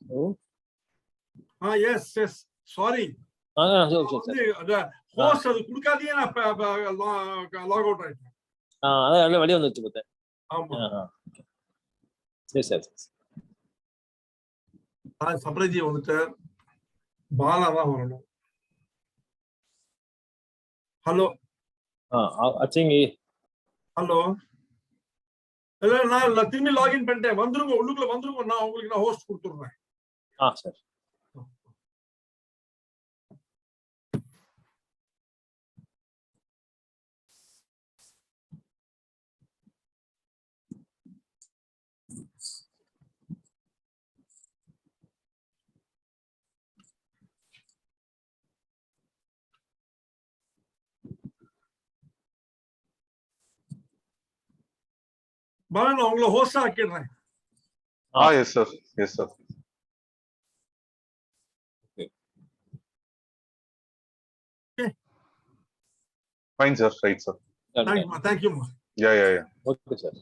Oh. Yes. Sorry. The host அது குடுக்காதீங்க நான் log out ஆயிட்டேன். அத வெளிய வந்துச்சு பார்த்தேன். ஆமா. சரி. சப்ரஜி வந்துட்டு பாலா தான் வரணும். ஹலோ. ஹலோ. இல்ல நான் திரும்பி லாகின் பண்ணிட்டேன். வந்துருங்க, உள்ளுக்குள்ள வந்துருங்க. நான் உங்களுக்கு ஹோஸ்ட் கொடுத்துறேன். சரி. பாலா நான் உங்களை ஹோஸ்டா ஆக்கிடுறேன். Yes sir. Okay. Fine sir. Right sir. Thank you. Yeah. Okay sir.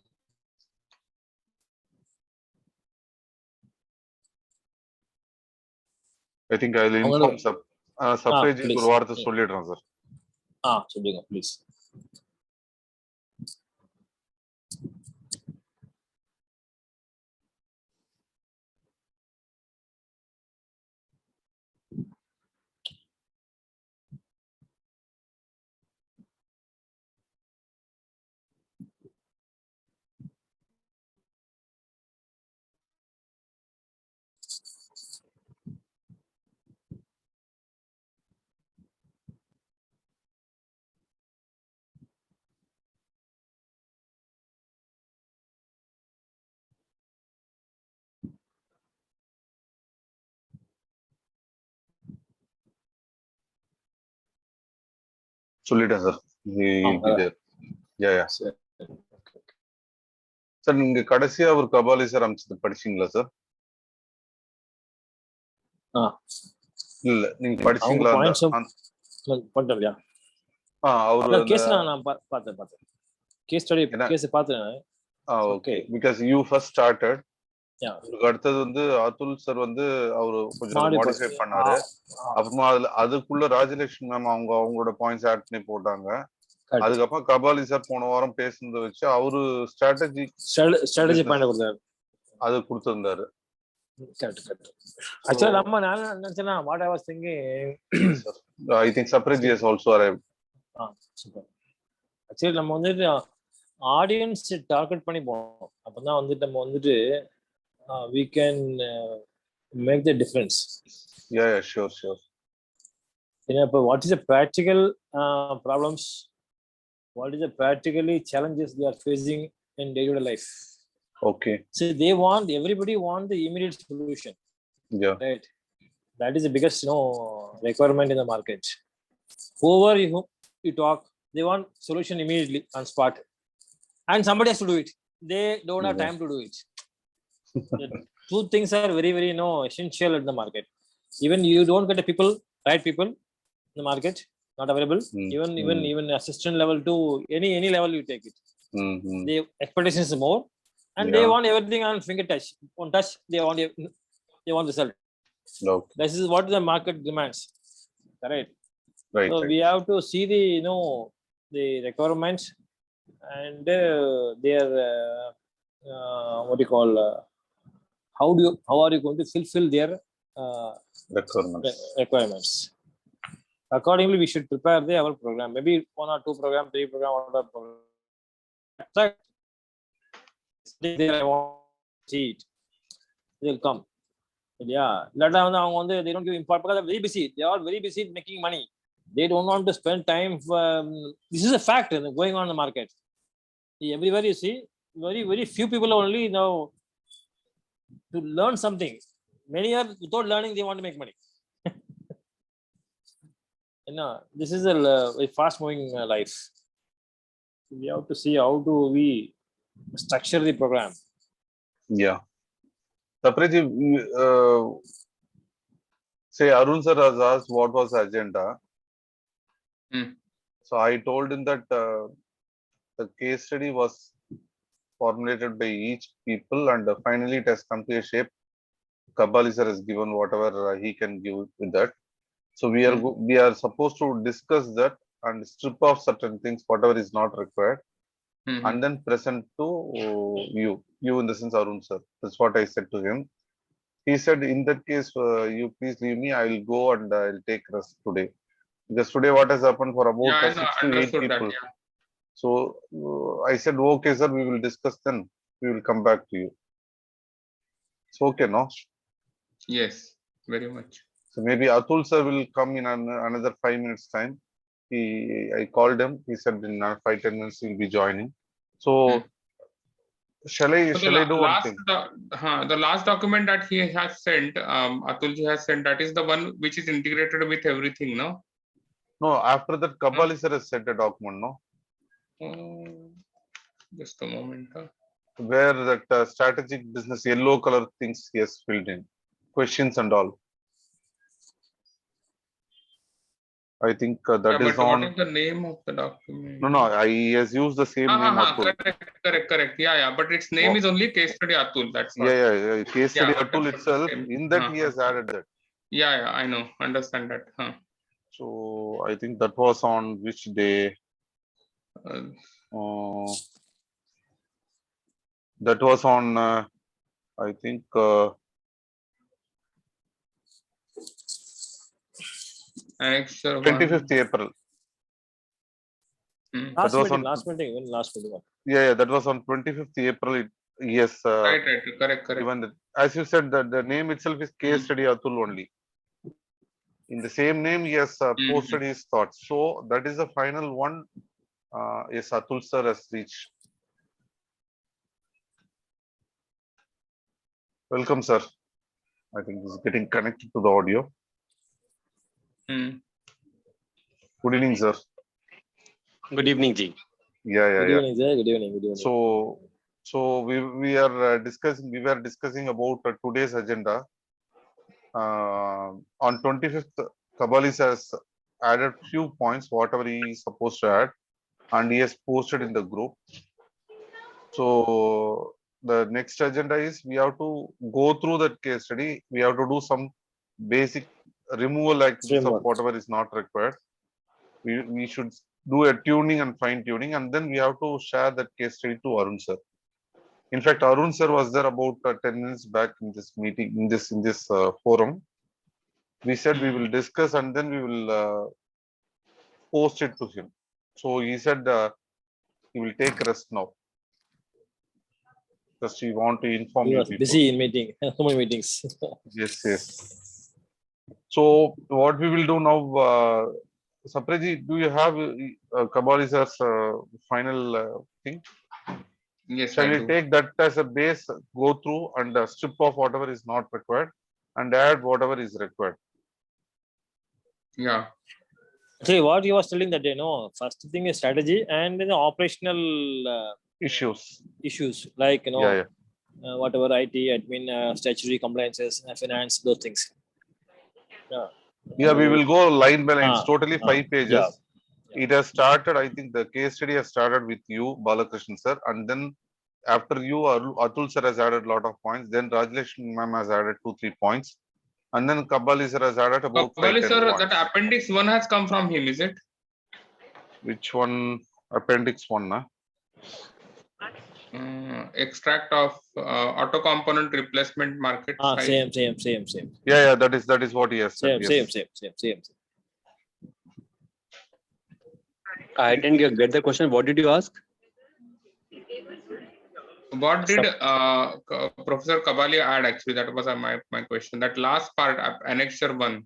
I think I will inform Secretarial ஒரு வார்த்தை சொல்லிடுறேன் சார். சொல்லுங்க ப்ளீஸ். சொல்லிட்டேன் சார். சார் நீங்க கடைசியா ஒரு கபாலி சார் அமைச்சது படிச்சீங்களா சார்? இல்ல நீங்க படிச்சீங்களா? பண்ணலையா? அவரு கேஸ் நான் பார்த்தேன். கேஸ் ஸ்டடி கேஸ் பார்த்தேன். Okay. because you first started. அடுத்தது வந்து அதுல் சார் வந்து அவரு கொஞ்சம் மாடிஃபை பண்ணாரு. அப்புறமா அதுக்குள்ள ராஜலட்சுமி மேம் அவங்களோட பாயிண்ட்ஸ் ஆட் பண்ணி போட்டாங்க. அதுக்கப்புறம் கபாலி சார் போன வாரம் பேசுனதை வச்சு அவரு ஸ்ட்ராட்டஜி பாயிண்ட் கொடுத்தாரு. அது கொடுத்திருந்தாரு. கரெக்ட். Actually நம்ம நான் நினைச்சேனா what I was thinking. I think Secretarial has also arrived. Super. Actually நம்ம வந்து ஆடியன்ஸ் டார்கெட் பண்ணி போறோம். அப்பதான் வந்து நம்ம வந்து we can make the difference. Yeah, sure. What is the practical problems? What is the practically challenges they are facing in day-to-day life? Okay. So everybody want the immediate solution. Yeah. Right. That is the biggest requirement in the market. Whoever you talk, they want solution immediately on spot, and somebody has to do it. They don't have time to do it. The two things are very essential in the market. Even you don't get the right people in the market, not available. Even assistant level to any level you take it. The expectation is more, and they want everything on finger touch. On touch, they want result. Okay. This is what the market demands. Correct. Right. So we have to see the the requirements and their what you call. How are you going to fulfill their requirements? Accordingly, we should prepare our program. Maybe 1 or 2 program, 3 program, whatever program. There I want to see it. They will come. Yeah. Later on, they don't give important because they're very busy. They are very busy making money. They don't want to spend time. This is a fact going on in the market. Everywhere you see, very few people only now. To learn something. Many are without learning, they want to make money. This is a fast moving life. We have to see how do we structure the program. Yeah. Secretarial, say Arun sir has asked what was the agenda. So I told him that the case study was formulated by each people and finally it has come to a shape Kabali sir has given whatever he can give with that. So we are supposed to discuss that and strip off certain things, whatever is not required, and then present to you in the sense Arun sir. That's what I said to him. He said, in that case, you please leave me. I will go and I'll take rest today. Because today what has happened for about Yeah, I know, 6 to 8 understood that. people. Yeah. So I said, okay, sir, we will discuss then. We will come back to you. It's okay, no? Yes, very much. So maybe Atul sir will come in another 5 minutes time. I called him. He said in 5-10 minutes he'll be joining. So shall I So do one thing? the last document that he has sent, Atulji has sent, that is the one which is integrated with everything, no? No, after that Kabali sir has sent a document, no? Just a moment. Where that strategic business yellow color things he has filled in. Questions and all. I think that is on. What is the name of the document? No, he has used the same name. Atul. Correct. Yeah. But its name is only case study Atul. That's what. Yeah. Case study Atul itself. In that he has added that. Yeah, I know. Understand that. So I think that was on which day? That was on. I think. 25th April. Last meeting. Yeah, that was on 25th April. Yes. Right. Correct. Even that, as you said, the name itself is case study Atul only. In the same name, he has posted his thoughts. So that is the final one. Yes, Atul sir has reached. Welcome, sir. I think he's getting connected to the audio. Good evening, sir. Good evening, Ji. Yeah. Good evening, sir. Good evening. So we are discussing. We were discussing about today's agenda. On 25th, Kabalis has added few points, whatever he is supposed to add, and he has posted in the group. So the next agenda is we have to go through that case study. We have to do some basic removal activities of whatever is not required. We should do a tuning and fine tuning, and then we have to share that case study to Arun sir. In fact, Arun sir was there about 10 minutes back in this meeting, in this forum. We said we will discuss and then we will post it to him. So he said he will take rest now. Just we want to inform you. He was busy in meeting. So many meetings. Yes. So what we will do now, Sapreji, do you have Kabali sir's final thing? Yes. Shall we take that as a base, go through and strip off whatever is not required and add whatever is required? Yeah. See, what you was telling that first thing is strategy and then the operational issues like whatever IT, admin, statutory compliances, finance, those things. Yeah, we will go line by line. It's totally 5 pages. Yeah. It has started, I think the case study has started with you, Balakrishnan sir, and then after you, Atul sir has added a lot of points. Then Rajlakshmi ma'am has added 2-3 points. And then Kabali sir has added about 5 sir, points. That appendix 1 has come from him, is it? Which one? Appendix 1, nah? Extract of auto component replacement market. Same. Yeah, that is what he has said. Same. I didn't get the question. What did you ask? What did Professor Kabali add? Actually, that was my question. That last part, annexure 1.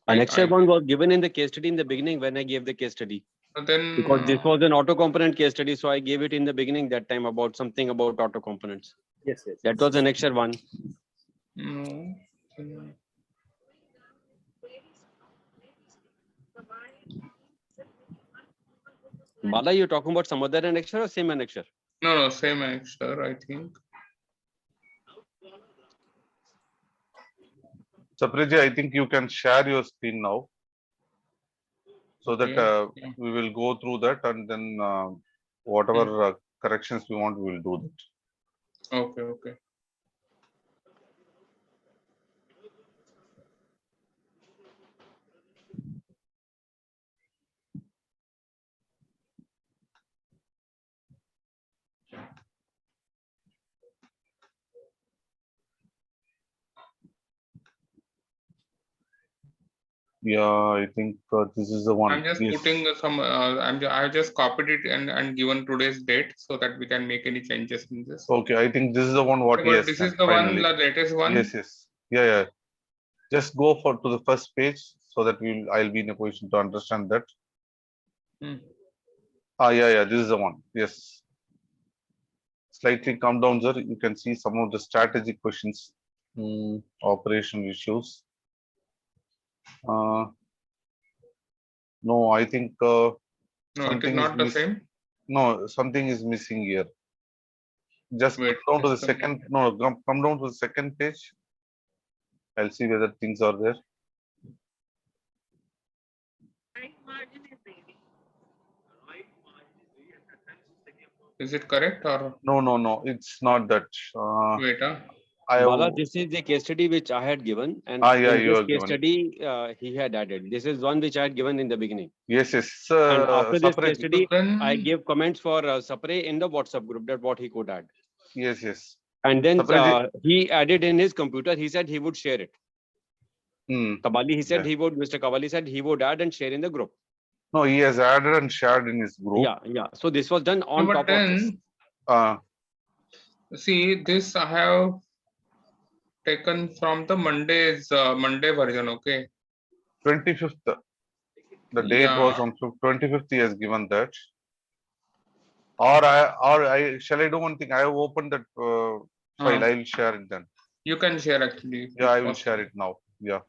Annexure 1 was given in the case study in the beginning when I gave the case study. Then because this was an auto component case study, so I gave it in the beginning that time about something about auto components. Yes. That was annexure 1. Bala, you're talking about some other annexure or same annexure? No, same annexure, I think. Sapreji, I think you can share your screen now, so that we will go through that and then whatever corrections we want, we will do that. Okay. Yeah, I think this is the one. I'm just Yes. putting some. I just copied it and given today's date so that we can make any changes in this. Okay, I think this is the one what he But has this sent is the finally. one, the latest one. Yes, yes. Yeah, yeah. Just go to the first page so that I'll be in a position to understand that. Hmm. Yeah. This is the one. Yes. Slightly come down, sir. You can see some of the strategic questions, operation issues. No, I think No, it is something is not the same. No, something is missing here. Just Wait, come down to the just a second. No, come down to the second page. I'll see whether things are there. Is it correct or No. It's not that. wait? Bala, this is the case study which I had given, and Yeah, in you this have case given. study, he had added. This is one which I had given in the beginning. Yes. And after this Separate. case study, Then I gave comments for Sapre in the WhatsApp group that what he could add. Yes. And then Sapre he added in his computer, he said he would share it. Kabali, he said Yeah. Mr. Kabali said he would add and share in the group. No, he has added and shared in his group. Yeah. So this was done on but top of this. then see this I have taken from the Monday version. Okay. 25th. The date Yeah. was on 25th. He has given that. Or I shall I do one thing? I have opened that file. I will share it then. You can share actually. Yeah, I will share it now. Yeah.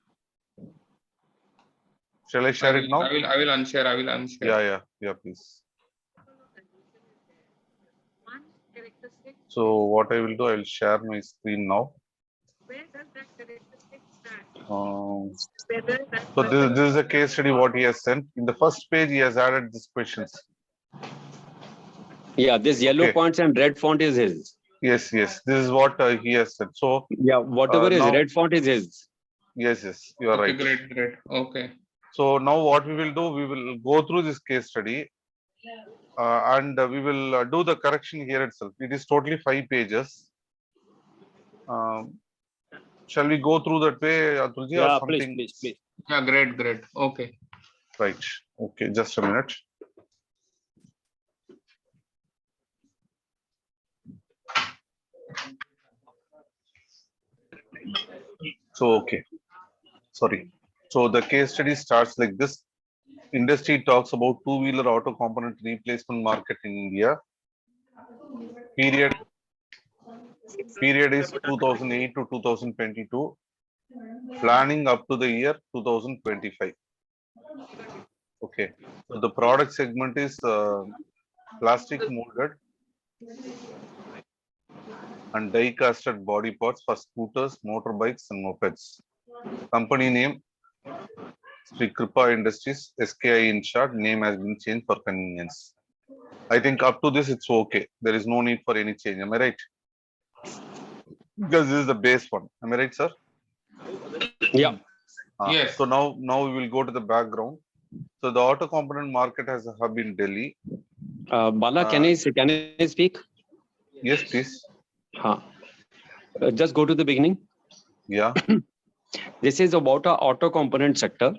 Shall I share it now? I will unshare. I will unshare. Yeah, please. So what I will do, I will share my screen now. So this is a case study what he has sent. In the first page, he has added these questions. Yeah, this yellow points and red font is his. Yes. This is what he has said. So yeah, whatever is red font is his. Yes, you are right. Great. Okay. So now what we will do, we will go through this case study and we will do the correction here itself. It is totally 5 pages. Shall we go through that way, Atulji, or something? Please. Yeah, great. Okay. Right. Okay, just a minute. So, okay. Sorry. So the case study starts like this. Industry talks about two-wheeler auto component replacement market in India. Period is 2008 to 2022. Planning up to the year 2025. Okay. So the product segment is plastic molded and die-casted body parts for scooters, motorbikes, and mopeds. Company name Sri Kripa Industries, SKI in short. Name has been changed for convenience. I think up to this it's okay. There is no need for any change. Am I right? Because this is the base one. Am I right, sir? Yeah. Yes. So now we will go to the background. So the auto component market has a hub in Delhi. Bala, can I speak? Yes, please. Just go to the beginning. Yeah. This is about a auto component sector.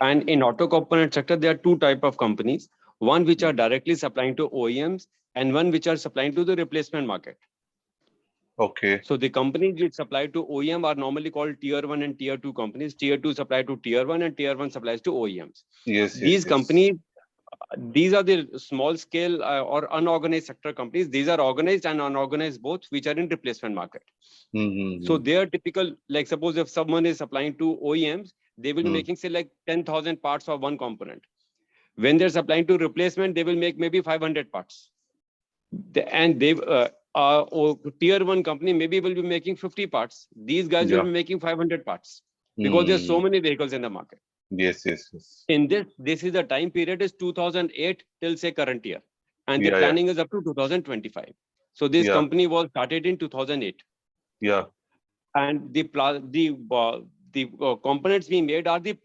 And in auto component sector, there are two type of companies. One which are directly supplying to OEMs and one which are supplying to the replacement market. Okay. So the companies which supply to OEM are normally called tier 1 and tier 2 companies. Tier 2 supply to tier 1 and tier 1 supplies to OEMs. These companies, these are the small scale or unorganized sector companies. These are organized and unorganized both, which are in replacement market. So they are typical, like suppose if someone is supplying to OEMs, they will be making say like 10,000 parts of one component. When they're supplying to replacement, they will make maybe 500 parts. And they tier 1 company maybe will be making 50 parts. These guys will be making 500 parts because there's so many vehicles in the market. Yes. In this is the time period is 2008 till say current year, and the planning is up to 2025. So this company was started in 2008. Yeah. And the components we made are the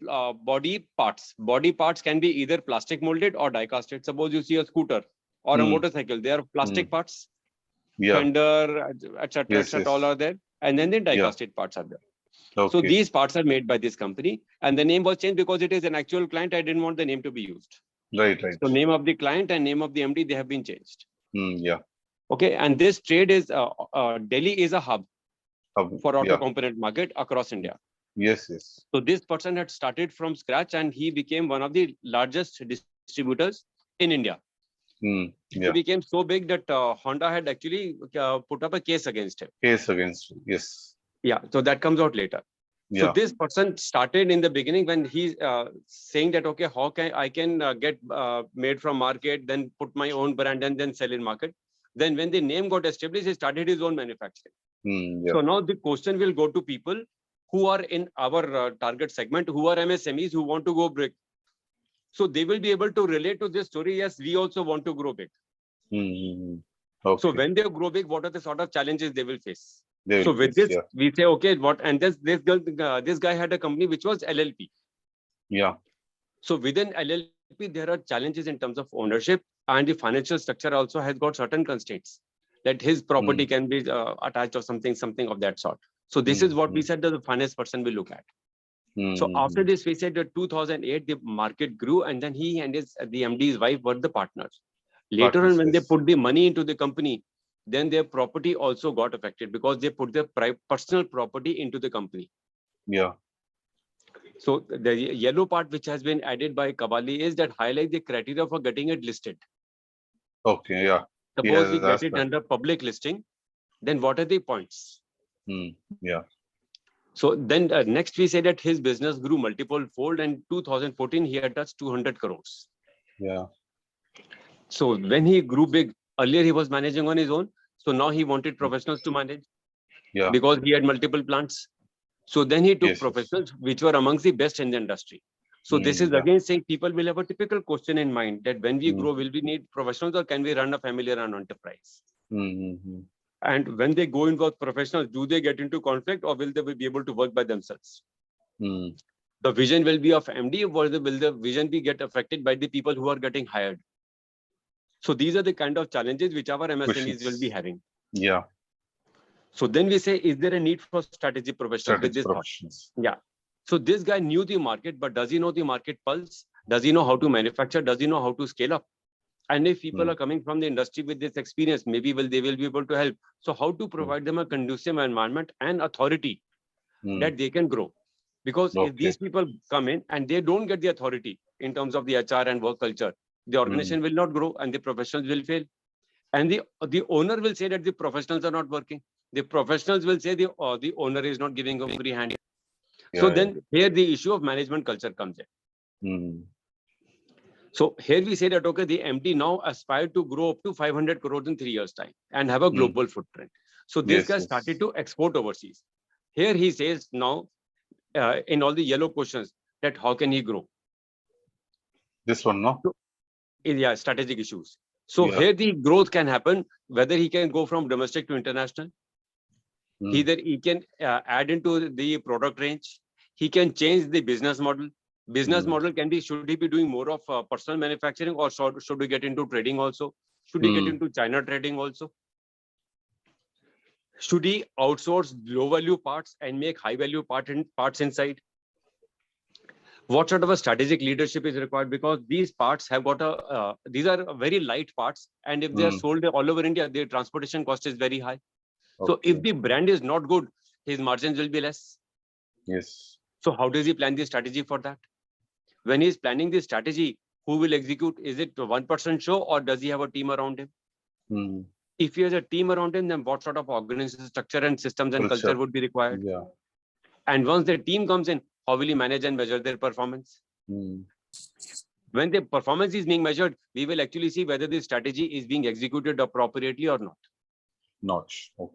body parts. Body parts can be either plastic molded or die casted. Suppose you see a scooter or a motorcycle, they are plastic parts, fender, etc. all are there, and then the die casted parts are there. So Okay. these parts are made by this company, and the name was changed because it is an actual client. I didn't want the name to be used. Right. So name of the client and name of the MD, they have been changed. Yeah. Okay, and this trade is Delhi is a hub for auto Yeah. component market across India. Yes. So this person had started from scratch, and he became one of the largest distributors in India. He Yeah. became so big that Honda had actually put up a case against him. Case against. Yes. Yeah, so that comes out later. So Yeah. this person started in the beginning when he's saying that, okay, how can I get made from market, then put my own brand and then sell in market. Then when the name got established, he started his own manufacturing. Yeah. So now the question will go to people who are in our target segment, who are MSMEs who want to go big. So they will be able to relate to this story. Yes, we also want to grow big. Okay. So when they grow big, what are the sort of challenges they will face? They So will with face, this, we say, okay, what? And this guy had a company which was LLP. Yeah. So within LLP, there are challenges in terms of ownership, and the financial structure also has got certain constraints that his property can be attached or something of that sort. So this is what we said that the finance person will look at. So after this, we said that 2008, the market grew, and then he and the MD's wife were the partners. Later on, when they put the money into the company, then their property also got affected because they put their personal property into the company. Yeah. So the yellow part which has been added by Kabali is that highlight the criteria for getting it listed. Okay. Yeah. Suppose we get it under public listing, then what are the points? Yeah. So then next we say that his business grew multiple fold, and 2014 he had touched 200 crores. Yeah. So when he grew big, earlier he was managing on his own. So now he wanted professionals to manage. Yeah. Because he had multiple plants. So then he took professionals which were amongst the best in the industry. So this is again saying people will have a typical question in mind that when we grow, will we need professionals or can we run a family-run enterprise? And when they go in with professionals, do they get into conflict or will they be able to work by themselves? The vision will be of MD, or will the vision be get affected by the people who are getting hired? So these are the kind of challenges which our MSMEs will be having. Yeah. So then we say, is there a need for strategy professionals with this thought? Yeah. So this guy knew the market, but does he know the market pulse? Does he know how to manufacture? Does he know how to scale up? And if people are coming from the industry with this experience, maybe they will be able to help. So how to provide them a conducive environment and authority that they can grow? Because if these people come in and they don't get the authority in terms of the HR and work culture, the organization will not grow and the professionals will fail. And the owner will say that the professionals are not working. The professionals will say the owner is not giving a free hand. So then here the issue of management culture comes in. So here we say that, okay, the MD now aspired to grow up to 500 crores in 3 years' time and have a global footprint. So this guy started to export overseas. Here he says now in all the yellow questions that how can he grow? This one, no? So, yeah, strategic issues. So here the growth can happen, whether he can go from domestic to international. Either he can add into the product range. He can change the business model. Business model can be, should he be doing more of personal manufacturing or should we get into trading also? Should he get into China trading also? Should he outsource low value parts and make high value parts inside? What sort of a strategic leadership is required? Because these parts have got these are very light parts. And if they are sold all over India, their transportation cost is very high. So if the brand is not good, his margins will be less. Yes. So how does he plan the strategy for that? When he's planning the strategy, who will execute? Is it a one-person show or does he have a team around him? If he has a team around him, then what sort of organization structure and systems and culture would be required? Yeah. And once the team comes in, how will he manage and measure their performance? When the performance is being measured, we will actually see whether the strategy is being executed appropriately or not. Not. Okay.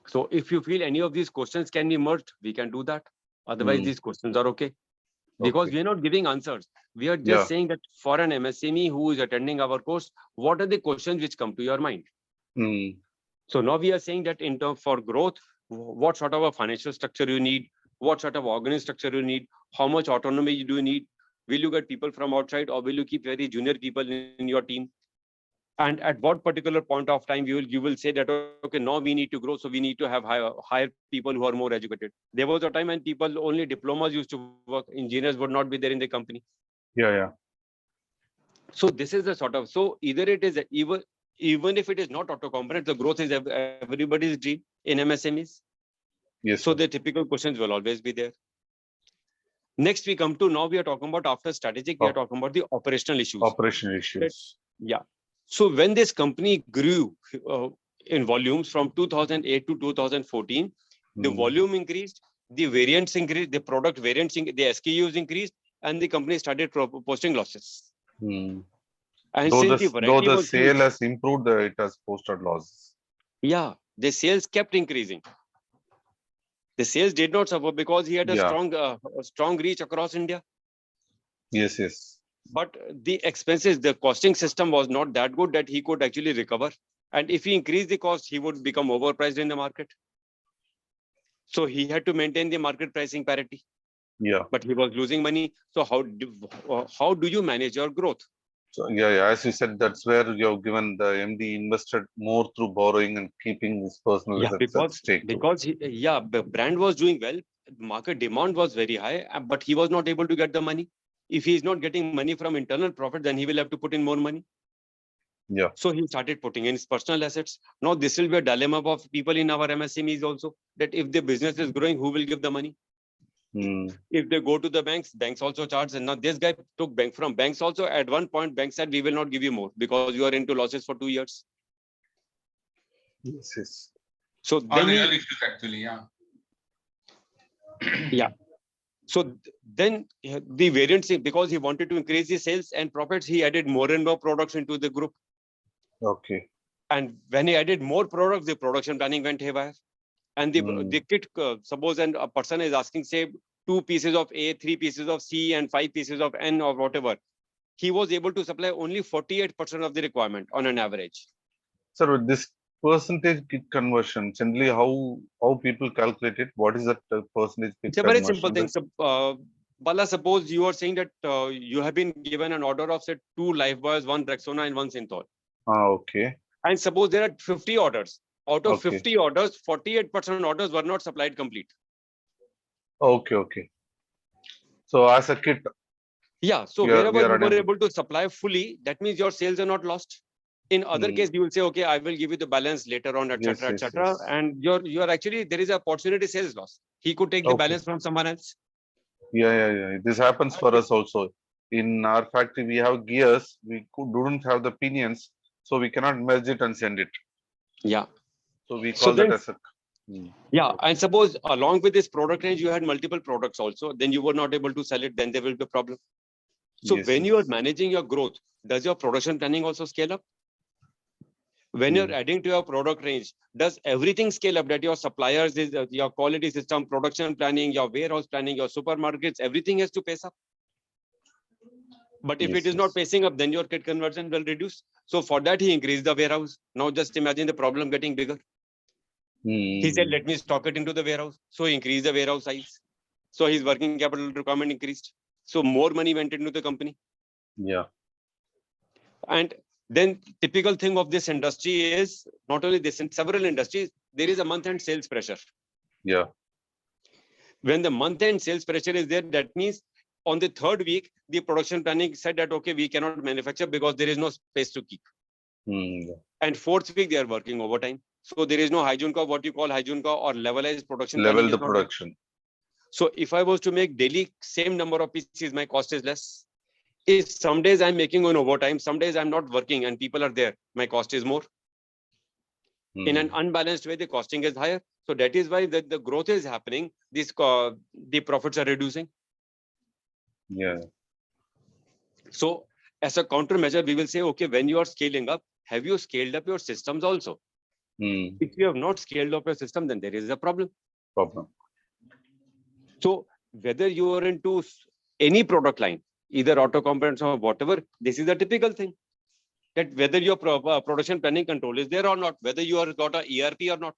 So if you feel any of these questions can be merged, we can do that. Otherwise, these questions are okay. Because we are not giving answers. We are just saying that for an MSME who is attending our course, what are the questions which come to your mind? So now we are saying that in terms for growth, what sort of a financial structure you need, what sort of organizational structure you need, how much autonomy do you need? Will you get people from outside or will you keep very junior people in your team? And at what particular point of time you will say that, okay, now we need to grow, so we need to have hire people who are more educated. There was a time when people only diplomas used to work, engineers would not be there in the company. Yeah. So this is the sort of, so either it is even if it is not auto component, the growth is everybody's dream in MSMEs. Yes. So the typical questions will always be there. Next, we come to, now we are talking about, after strategic, we are talking about the operational issues. Operational issues. Yeah. So when this company grew in volumes from 2008 to 2014, the volume increased, the variants increased, the product variants, the SKUs increased, and the company started posting losses. And though the sale has improved, it has posted losses. Yeah, the sales kept increasing. The sales did not suffer because he had a strong reach across India. Yes. But the expenses, the costing system was not that good that he could actually recover. And if he increased the cost, he would become overpriced in the market. So he had to maintain the market pricing parity. Yeah. But he was losing money. So how do you manage your growth? So as you said, that's where you have given the MD invested more through borrowing and keeping his personal assets at stake. Because the brand was doing well, market demand was very high, but he was not able to get the money. If he is not getting money from internal profit, then he will have to put in more money. Yeah. So he started putting in his personal assets. Now this will be a dilemma of people in our MSMEs also, that if the business is growing, who will give the money? If they go to the banks also charge. And now this guy took from banks also. At one point, bank said, we will not give you more because you are into losses for 2 years. Yes. So then real issues actually, yeah. So then the variants, because he wanted to increase the sales and profits, he added more and more products into the group. Okay. And when he added more products, the production planning went haywire. And the kit, suppose a person is asking, say, 2 pieces of A, 3 pieces of C, and 5 pieces of N or whatever, he was able to supply only 48% of the requirement on an average. Sir, with this percentage kit conversion, generally how people calculate it? What is that percentage kit It's a very simple thing. So, Bala, suppose you are saying that you have been given an order of, say, 2 Lifebuoys, 1 Rexona, and 1 Synthol. Okay. And suppose there are 50 orders. Out of Okay. 50 orders, 48% orders were not supplied complete. Okay. So as a kit. Yeah. So wherever you were able to supply fully, that means your sales are not lost. In other case, you will say, okay, I will give you the balance later on, etc., etc. Yes. And you're actually, there is an opportunity sales loss. He could take the balance from someone else. Yeah. This happens for us also. In our factory, we have gears. We don't have the pinions, so we cannot merge it and send it. Yeah. So we call that as a. Yeah, and suppose along with this product range, you had multiple products also, then you were not able to sell it, then there will be a problem. So when you are managing your growth, does your production planning also scale up? When you're adding to your product range, does everything scale up, that your suppliers, your quality system, production planning, your warehouse planning, your supermarkets, everything has to pace up? But if it is not pacing up, then your kit conversion will reduce. So for that, he increased the warehouse. Now just imagine the problem getting bigger. He said, let me stock it into the warehouse. So he increased the warehouse size. So his working capital requirement increased. So more money went into the company. Yeah. And then typical thing of this industry is, not only this, in several industries, there is a month-end sales pressure. Yeah. When the month-end sales pressure is there, that means on the 3rd week, the production planning said that, okay, we cannot manufacture because there is no space to keep. And 4th week, they are working overtime. So there is no hygiene curve, what you call hygiene curve or levelized production. Level the production. So if I was to make daily same number of pieces, my cost is less. If some days I'm making on overtime, some days I'm not working and people are there, my cost is more. In an unbalanced way, the costing is higher. So that is why the growth is happening. The profits are reducing. Yeah. So as a countermeasure, we will say, okay, when you are scaling up, have you scaled up your systems also? If you have not scaled up your system, then there is a problem. So whether you are into any product line, either auto components or whatever, this is a typical thing. That whether your production planning control is there or not, whether you are got a ERP or not.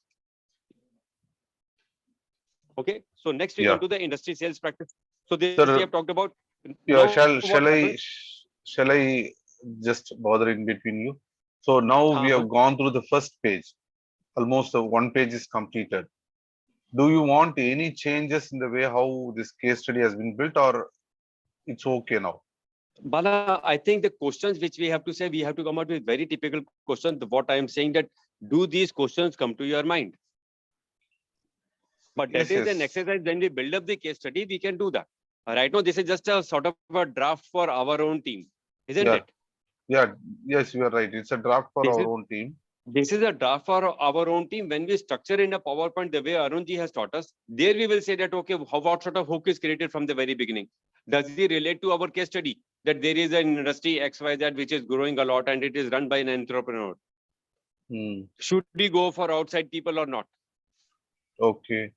Okay. So next we come to the industry sales practice. So this we have talked about. Yeah. Shall I just bother in between you? So now we have gone through the first page. Almost one page is completed. Do you want any changes in the way how this case study has been built, or it's okay now? Bala, I think the questions which we have to say, we have to come out with very typical questions. What I am saying that, do these questions come to your mind? But that is an exercise. When we build up the case study, we can do that. Right now, this is just a sort of a draft for our own team, isn't it? Yeah, yes, you are right. It's a draft for our own team. This is a draft for our own team. When we structure in a PowerPoint the way Arunji has taught us, there we will say that, okay, what sort of hook is created from the very beginning? Does it relate to our case study? That there is an industry XYZ which is growing a lot and it is run by an entrepreneur. Should we go for outside people or not? Okay.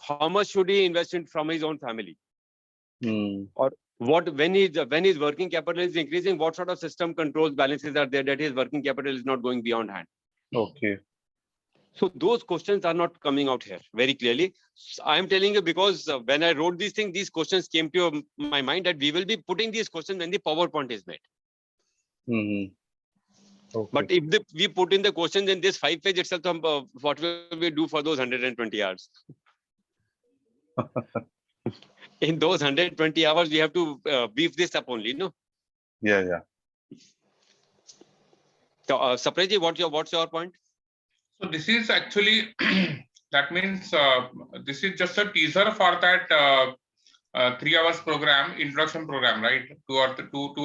How much should he invest in from his own family? Or what, when his working capital is increasing, what sort of system controls balances are there that his working capital is not going beyond hand? Okay. So those questions are not coming out here very clearly. I am telling you because when I wrote these things, these questions came to my mind that we will be putting these questions when the PowerPoint is made. Okay. But if we put in the questions in this 5-page itself, what will we do for those 120 hours? In those 120 hours, we have to beef this up only, no? Yeah. So, Sapreji, what's your point? So this is actually, that means this is just a teaser for that 3 hours program, introduction program, right? 2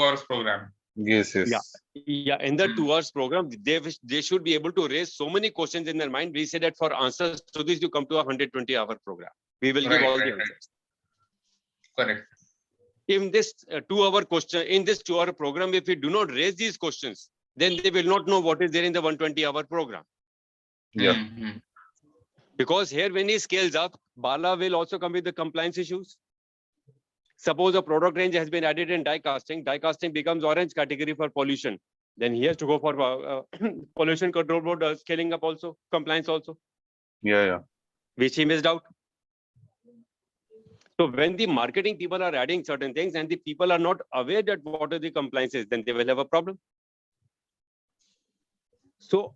hours program. Yes. Yeah. In the 2 hours program, they should be able to raise so many questions in their mind. We say that for answers to this, you come to a 120-hour program. We will give all the answers. Correct. In this 2-hour program, if we do not raise these questions, then they will not know what is there in the 120-hour program. Yeah. Because here, when he scales up, Bala will also come with the compliance issues. Suppose a product range has been added in die casting. Die casting becomes orange category for pollution. Then he has to go for pollution control board scaling up also, compliance also. Yeah. Which he missed out. So when the marketing people are adding certain things and the people are not aware that what are the compliances, then they will have a problem. So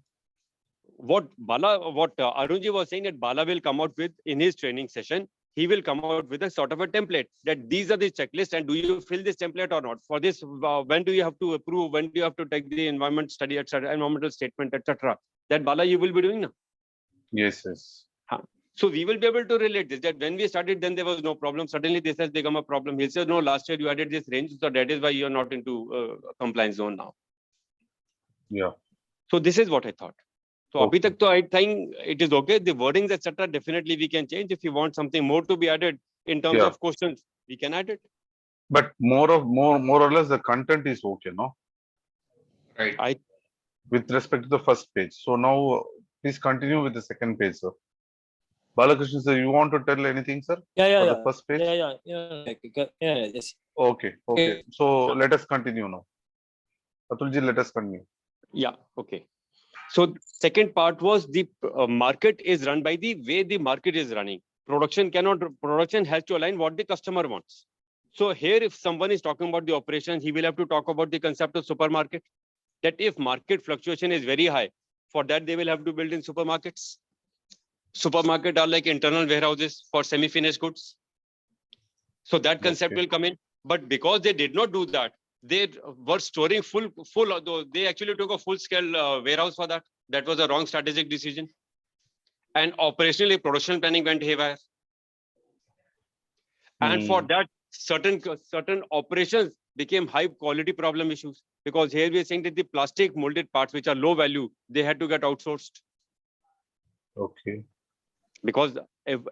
what Arunji was saying that Bala will come out with in his training session, he will come out with a sort of a template that these are the checklists and do you fill this template or not? For this, when do you have to approve? When do you have to take the environment study, etc., environmental statement, etc. That Bala you will be doing now. Yes. So we will be able to relate this, that when we started, then there was no problem. Suddenly this has become a problem. He said, no, last year you added this range. So that is why you're not into compliance zone now. Yeah. So this is what I thought. So abhi tak to I think it is okay. The wordings, etc., definitely we can change. If you want something more to be added in terms of questions, we can add it. But more or less the content is okay, no? Right. With respect to the first page. So now please continue with the second page, sir. Balakrishnan sir, you want to tell anything, sir? Yeah. The first page? Yeah. Yes. Okay. So let us continue now. Atulji, let us continue. Yeah, okay. So second part was the market is run by the way the market is running. Production has to align what the customer wants. So here, if someone is talking about the operations, he will have to talk about the concept of supermarket. That if market fluctuation is very high, for that they will have to build in supermarkets. Supermarket are like internal warehouses for semi-finished goods. So that concept will come in. But because they did not do that, they were storing full. They actually took a full-scale warehouse for that. That was a wrong strategic decision. And operationally, production planning went haywire. And for that, certain operations became high quality problem issues. Because here we are saying that the plastic molded parts, which are low value, they had to get outsourced. Okay. Because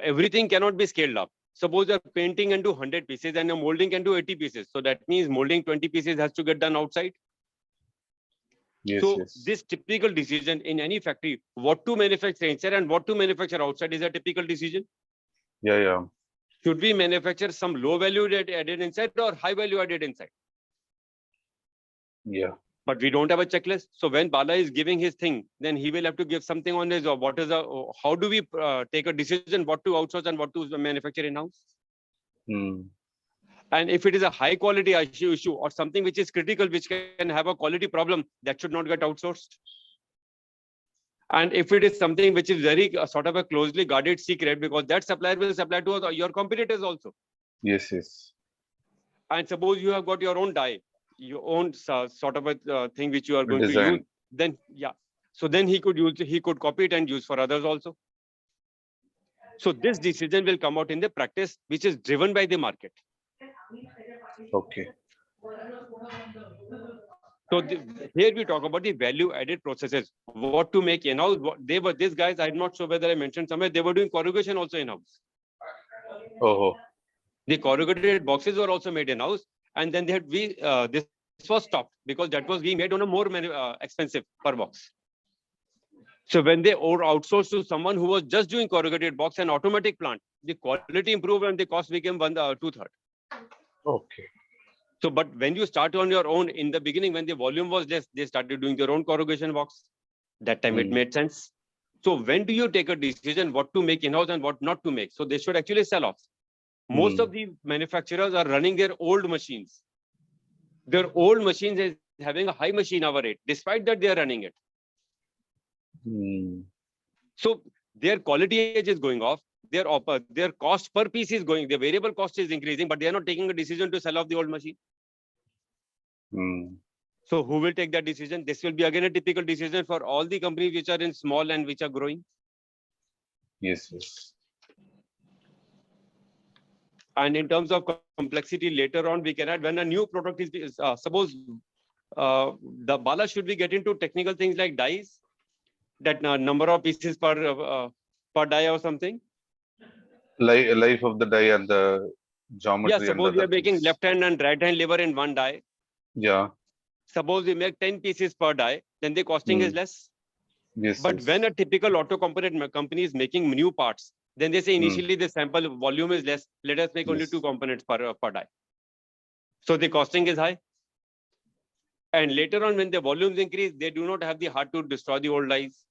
everything cannot be scaled up. Suppose you're painting into 100 pieces and you're molding into 80 pieces. So that means molding 20 pieces has to get done outside. This typical decision in any factory, what to manufacture inside and what to manufacture outside is a typical decision. Yeah. Should we manufacture some low value added inside or high value added inside? Yeah. But we don't have a checklist. So when Bala is giving his thing, then he will have to give something on his, how do we take a decision what to outsource and what to manufacture in-house? And if it is a high quality issue or something which is critical, which can have a quality problem, that should not get outsourced. And if it is something which is very sort of a closely guarded secret, because that supplier will supply to your competitors also. Yes, yes. And suppose you have got your own die, your own sort of a thing which you are going Design. to use, then yeah. So then he could copy it and use for others also. So this decision will come out in the practice, which is driven by the market. Okay. So here we talk about the value-added processes. What to make in-house. These guys, I'm not sure whether I mentioned somewhere, they were doing corrugation also in-house. Oh. The corrugated boxes were also made in-house, and then they had this was stopped because that was being made on a more expensive per box. So when they outsourced to someone who was just doing corrugated box and automatic plant, the quality improved and the cost became 2/3. Okay. So, but when you start on your own in the beginning, when the volume was less, they started doing their own corrugation box. That time it made sense. So when do you take a decision what to make in-house and what not to make? So they should actually sell off. Most of the manufacturers are running their old machines. Their old machines is having a high machine hour rate. Despite that, they are running it. So their quality edge is going off. Their cost per piece is going. Their variable cost is increasing, but they are not taking a decision to sell off the old machine. So who will take that decision? This will be again a typical decision for all the companies which are in small and which are growing. Yes, yes. And in terms of complexity, later on we can add when a new product is suppose the Bala, should we get into technical things like dies, that number of pieces per die or something? Life of the die and the geometry. Yeah, suppose we are making left hand and right hand lever in one die. Yeah. Suppose we make 10 pieces per die, then the costing is less. Yes. But when a typical auto component company is making new parts, then they say initially the sample volume is less. Let us make only 2 components per die. So the costing is high. And later on, when the volumes increase, they do not have the heart to destroy the old dies.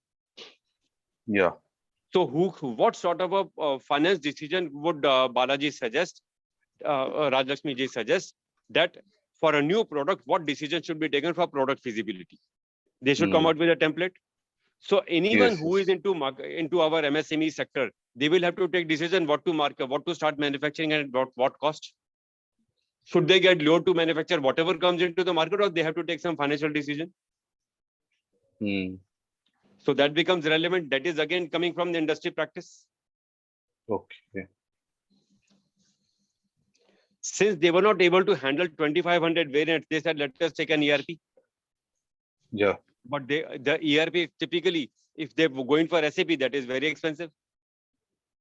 Yeah. So what sort of a finance decision would Balaji suggest, Rajlakshmi ji suggest, that for a new product, what decision should be taken for product feasibility? They should come out with a template. So anyone who is into our MSME sector, they will have to take decision what to market, what to start manufacturing and what cost. Should they get low to manufacture whatever comes into the market, or they have to take some financial decision? So that becomes relevant. That is again coming from the industry practice. Okay. Since they were not able to handle 2,500 variants, they said, let us take an ERP. Yeah. But the ERP typically, if they're going for SAP, that is very expensive.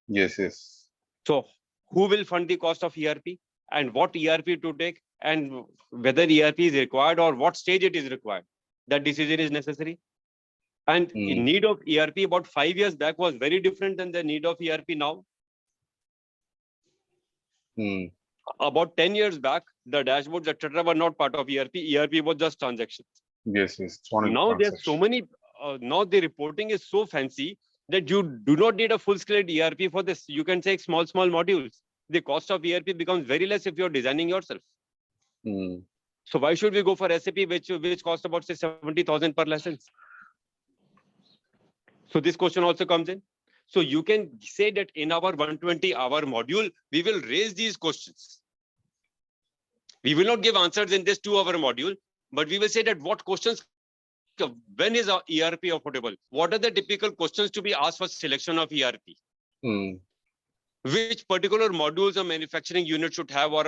Yes, yes. So who will fund the cost of ERP and what ERP to take and whether ERP is required or what stage it is required? That decision is necessary. And in need of ERP about 5 years back was very different than the need of ERP now. About 10 years back, the dashboards, etc., were not part of ERP. ERP was just transactions. Yes, yes. Now there's so many. Now the reporting is so fancy that you do not need a full-scale ERP for this. You can take small modules. The cost of ERP becomes very less if you're designing yourself. So why should we go for SAP, which costs about say 70,000 per license? So this question also comes in. So you can say that in our 120-hour module, we will raise these questions. We will not give answers in this 2-hour module, but we will say that what questions, when is our ERP affordable? What are the typical questions to be asked for selection of ERP? Which particular modules a manufacturing unit should have or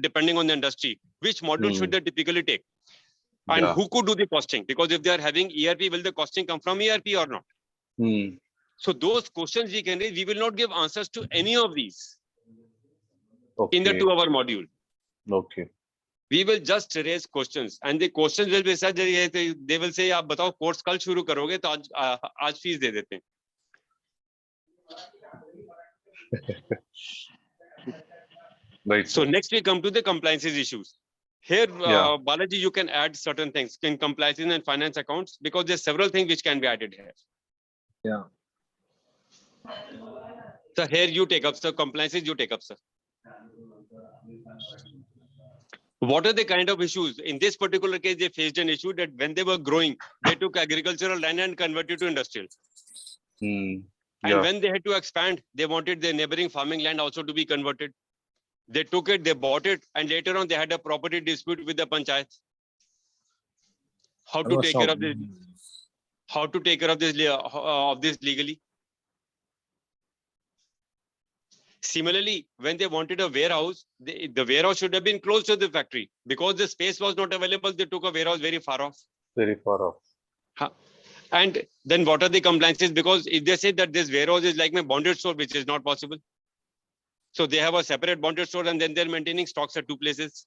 depending on the industry, which module should they typically take? And who could do the costing? Because if they are having ERP, will the costing come from ERP or not? So those questions we can raise, we will not give answers to any of these in the 2-hour module. Okay. We will just raise questions, and the questions will be such that they will say, "आप बताओ course कल शुरू करोगे तो आज fees दे देते हैं." Right. So next we come to the compliances issues. Here, Balaji, you can add certain things in compliances and finance accounts because there's several things which can be added here. Yeah. So here you take up, sir. Compliances you take up, sir. What are the kind of issues? In this particular case, they faced an issue that when they were growing, they took agricultural land and converted to industrial. Yeah. And when they had to expand, they wanted their neighboring farming land also to be converted. They took it, they bought it, and later on they had a property dispute with the panchayat. How to take care of this? How to take care of this legally? Similarly, when they wanted a warehouse, the warehouse should have been close to the factory. Because the space was not available, they took a warehouse very far off. Very far off. And then what are the compliances? Because if they say that this warehouse is like my bonded store, which is not possible. So they have a separate bonded store and then they're maintaining stocks at two places.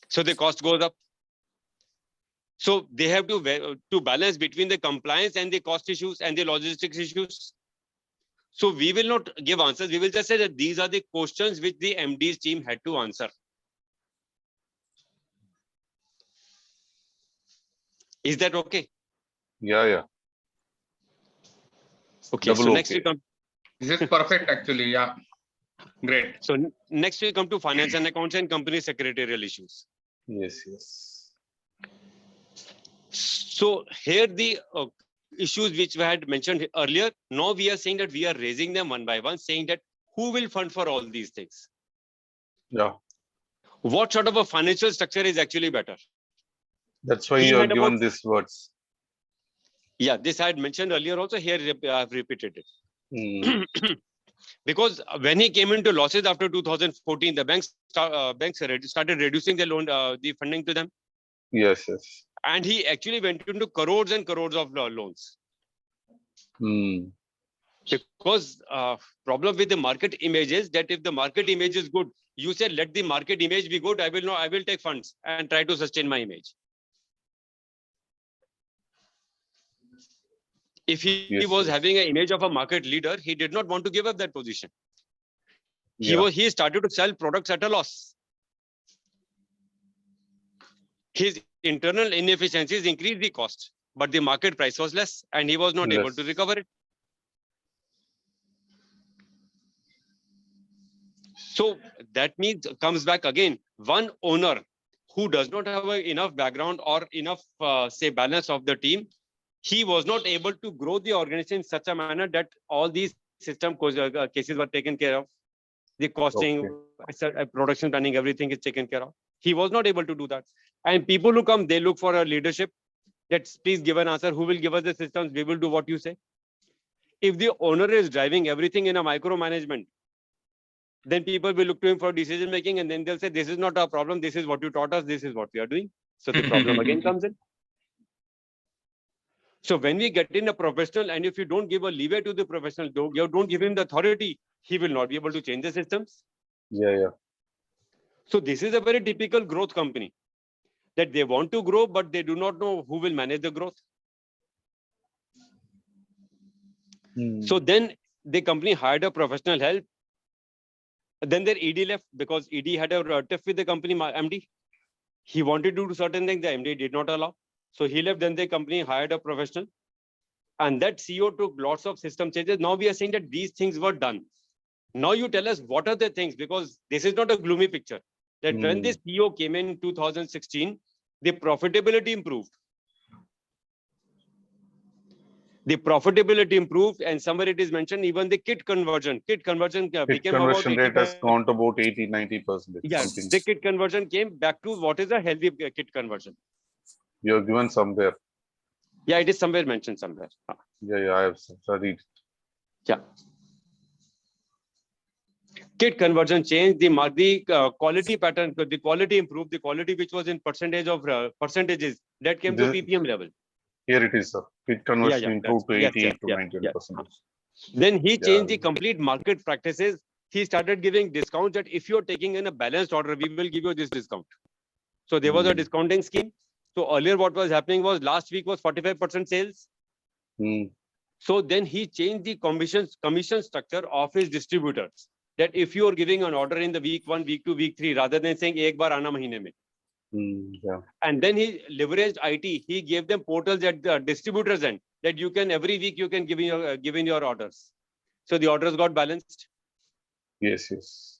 So the cost goes up. So they have to balance between the compliance and the cost issues and the logistics issues. So we will not give answers. We will just say that these are the questions which the MD's team had to answer. Is that okay? Yeah. Okay. Double so okay. Next we come. This is perfect, actually. Yeah. Great. So next we come to finance and accounts and company secretarial issues. Yes. So here the issues which we had mentioned earlier, now we are saying that we are raising them one by one, saying that who will fund for all these things? Yeah. What sort of a financial structure is actually better? That's why you are given these words. Yeah, this I had mentioned earlier also, here I have repeated it. Because when he came into losses after 2014, the banks started reducing the loan, the funding to them. Yes. And he actually went into crores and crores of loans. Because problem with the market image is that if the market image is good, you said let the market image be good. I will take funds and try to sustain my image. If he was having an image of a market leader, he did not want to give up that position. He started to sell products at a loss. His internal inefficiencies increased the cost, but the market price was less and he was not able to recover it. So that means comes back again, one owner who does not have enough background or enough say balance of the team, he was not able to grow the organization in such a manner that all these system cases were taken care of. The costing, production planning, everything is taken care of. He was not able to do that. And people who come, they look for a leadership. Let's please give an answer. Who will give us the systems? We will do what you say. If the owner is driving everything in a micromanagement, then people will look to him for decision making, and then they'll say, this is not our problem. This is what you taught us. This is what we are doing. So the problem again comes in. So when we get in a professional, and if you don't give a leeway to the professional, you don't give him the authority, he will not be able to change the systems. Yeah. So this is a very typical growth company, that they want to grow, but they do not know who will manage the growth. So then the company hired a professional help. Then their ED left because ED had a tiff with the company MD. He wanted to do certain things, the MD did not allow. So he left, then the company hired a professional. And that CEO took lots of system changes. Now we are saying that these things were done. Now you tell us what are the things, because this is not a gloomy picture. That when this CEO came in 2016, the profitability improved. The profitability improved, and somewhere it is mentioned even the kit conversion became conversion rate has gone to about 80-90%. Yes, the kit conversion came back to what is a healthy kit conversion. You are given somewhere. Yeah, it is somewhere mentioned somewhere. Yeah, I have studied. Yeah. Kit conversion changed, the quality pattern, the quality improved, the quality which was in percentage of percentages, that came to PPM level. Here it is, sir. Kit conversion improved to 88 to 91%. Then he changed the complete market practices. He started giving discounts that if you're taking in a balanced order, we will give you this discount. So there was a discounting scheme. So earlier what was happening was last week was 45% sales. So then he changed the commission structure of his distributors. That if you are giving an order in the week 1, week 2, week 3, rather than saying ek bar aana mahine mein. And then he leveraged IT. He gave them portals at the distributors end that you can every week you can give in your orders. So the orders got balanced. Yes.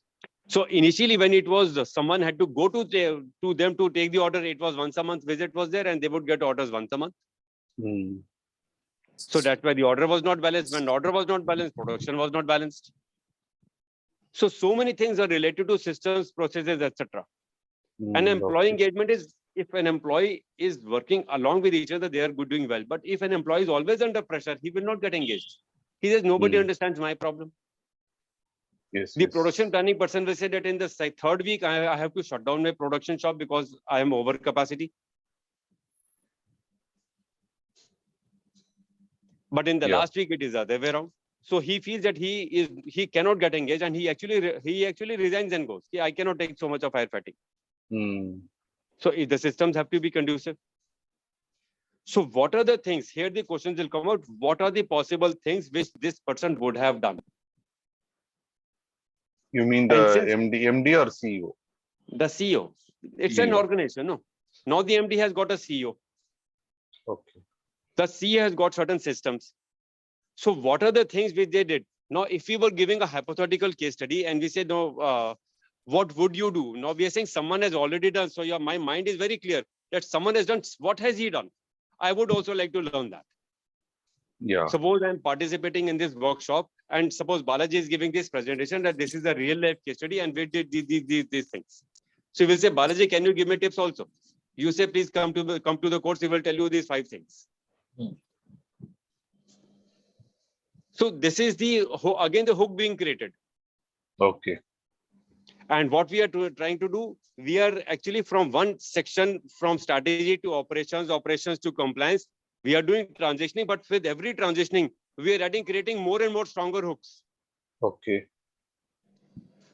So initially, when it was someone had to go to them to take the order, it was once a month visit was there, and they would get orders once a month. So that's why the order was not balanced. When order was not balanced, production was not balanced. So many things are related to systems, processes, etc. And employee engagement is, if an employee is working along with each other, they are doing well. But if an employee is always under pressure, he will not get engaged. He says, nobody understands my problem. The production planning person will say that in the third week, I have to shut down my production shop because I am over capacity. But in the last week, it is the other way around. So he feels that he cannot get engaged, and he actually resigns and goes. I cannot take so much of firefighting. So the systems have to be conducive. So what are the things? Here the questions will come out. What are the possible things which this person would have done? You mean the MD or CEO? The CEO. It's an organization, no? Now the MD has got a CEO. Okay. The CEO has got certain systems. So what are the things which they did? Now, if we were giving a hypothetical case study and we say, no, what would you do? Now we are saying someone has already done. So my mind is very clear that someone has done. What has he done? I would also like to learn that. Yeah. Suppose I'm participating in this workshop, and suppose Balaji is giving this presentation that this is a real life case study and we did these things. So you will say, Balaji, can you give me tips also? You say, please come to the course. We will tell you these 5 things. So this is the hook being created. Okay. And what we are trying to do, we are actually from one section, from strategy to operations to compliance. We are doing transitioning, but with every transitioning, we are creating more and more stronger hooks. Okay.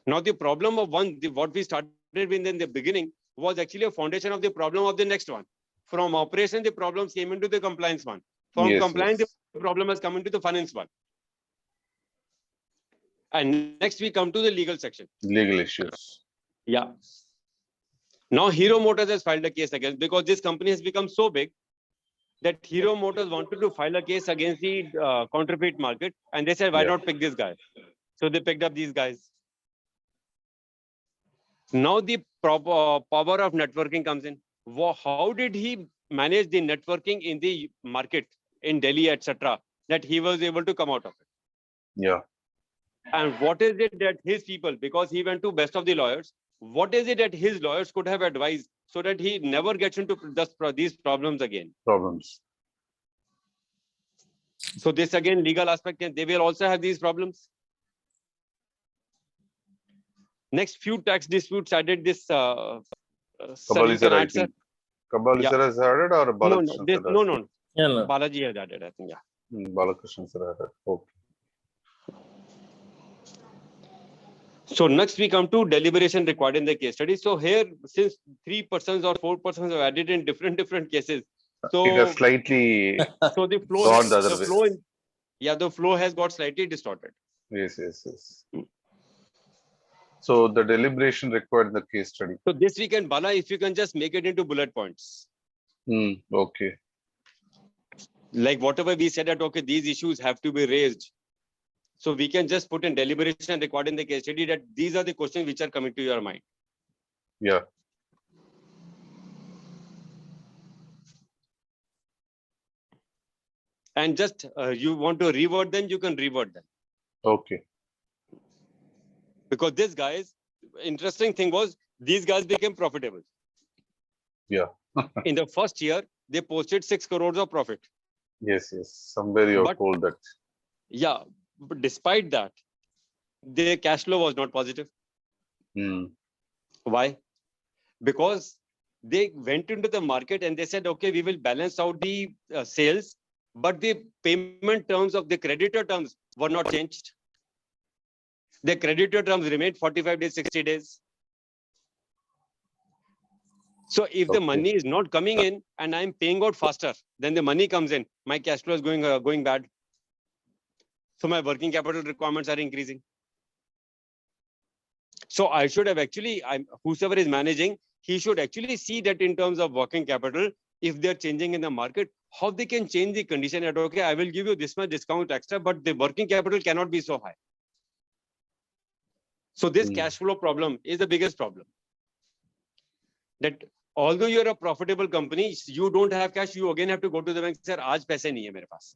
Now the problem of what we started with in the beginning was actually a foundation of the problem of the next one. From operation, the problems came into the compliance one. From compliance, the problem has come into the finance one. And next we come to the legal section. Legal issues. Yeah. Now Hero Motors has filed a case against, because this company has become so big that Hero Motors wanted to file a case against the counterfeit market. And they said, why not pick this guy? So they picked up these guys. Now the power of networking comes in. How did he manage the networking in the market in Delhi, etc., that he was able to come out of it? Yeah. And what is it that his people, because he went to best of the lawyers, what is it that his lawyers could have advised so that he never gets into these problems again? So this again, legal aspect, they will also have these problems. Next, few tax disputes added this. Kabali sir, I think. Kabali sir has added, or Balakrishnan sir? No. Balaji has added, I think, Balakrishnan sir added. Okay. So next we come to deliberation required in the case study. So here, since 3 persons or 4 persons have added in different cases, so it has slightly so the flow has got slightly distorted. Yes. So the deliberation required in the case study. So this weekend, Bala, if you can just make it into bullet points. Okay. Like whatever we said that, okay, these issues have to be raised. So we can just put in deliberation required in the case study that these are the questions which are coming to your mind. Yeah. And just you want to reword them, you can reword them. Okay. Because this guys, interesting thing was, these guys became profitable. Yeah. In the first year, they posted 6 crores of profit. Yes. Somewhere you have told that. Yeah. But despite that, their cash flow was not positive. Why? Because they went into the market and they said, okay, we will balance out the sales, but the payment terms of the creditor terms were not changed. The creditor terms remained 45 days, 60 days. So if the money is not coming in and I'm paying out faster than the money comes in, my cash flow is going bad. So my working capital requirements are increasing. So I should have actually, whosoever is managing, he should actually see that in terms of working capital, if they're changing in the market, how they can change the condition that, okay, I will give you this much discount extra, but the working capital cannot be so high. So this cash flow problem is the biggest problem. That although you're a profitable company, you don't have cash, you again have to go to the bank, sir, aaj paise nahi hai mere paas.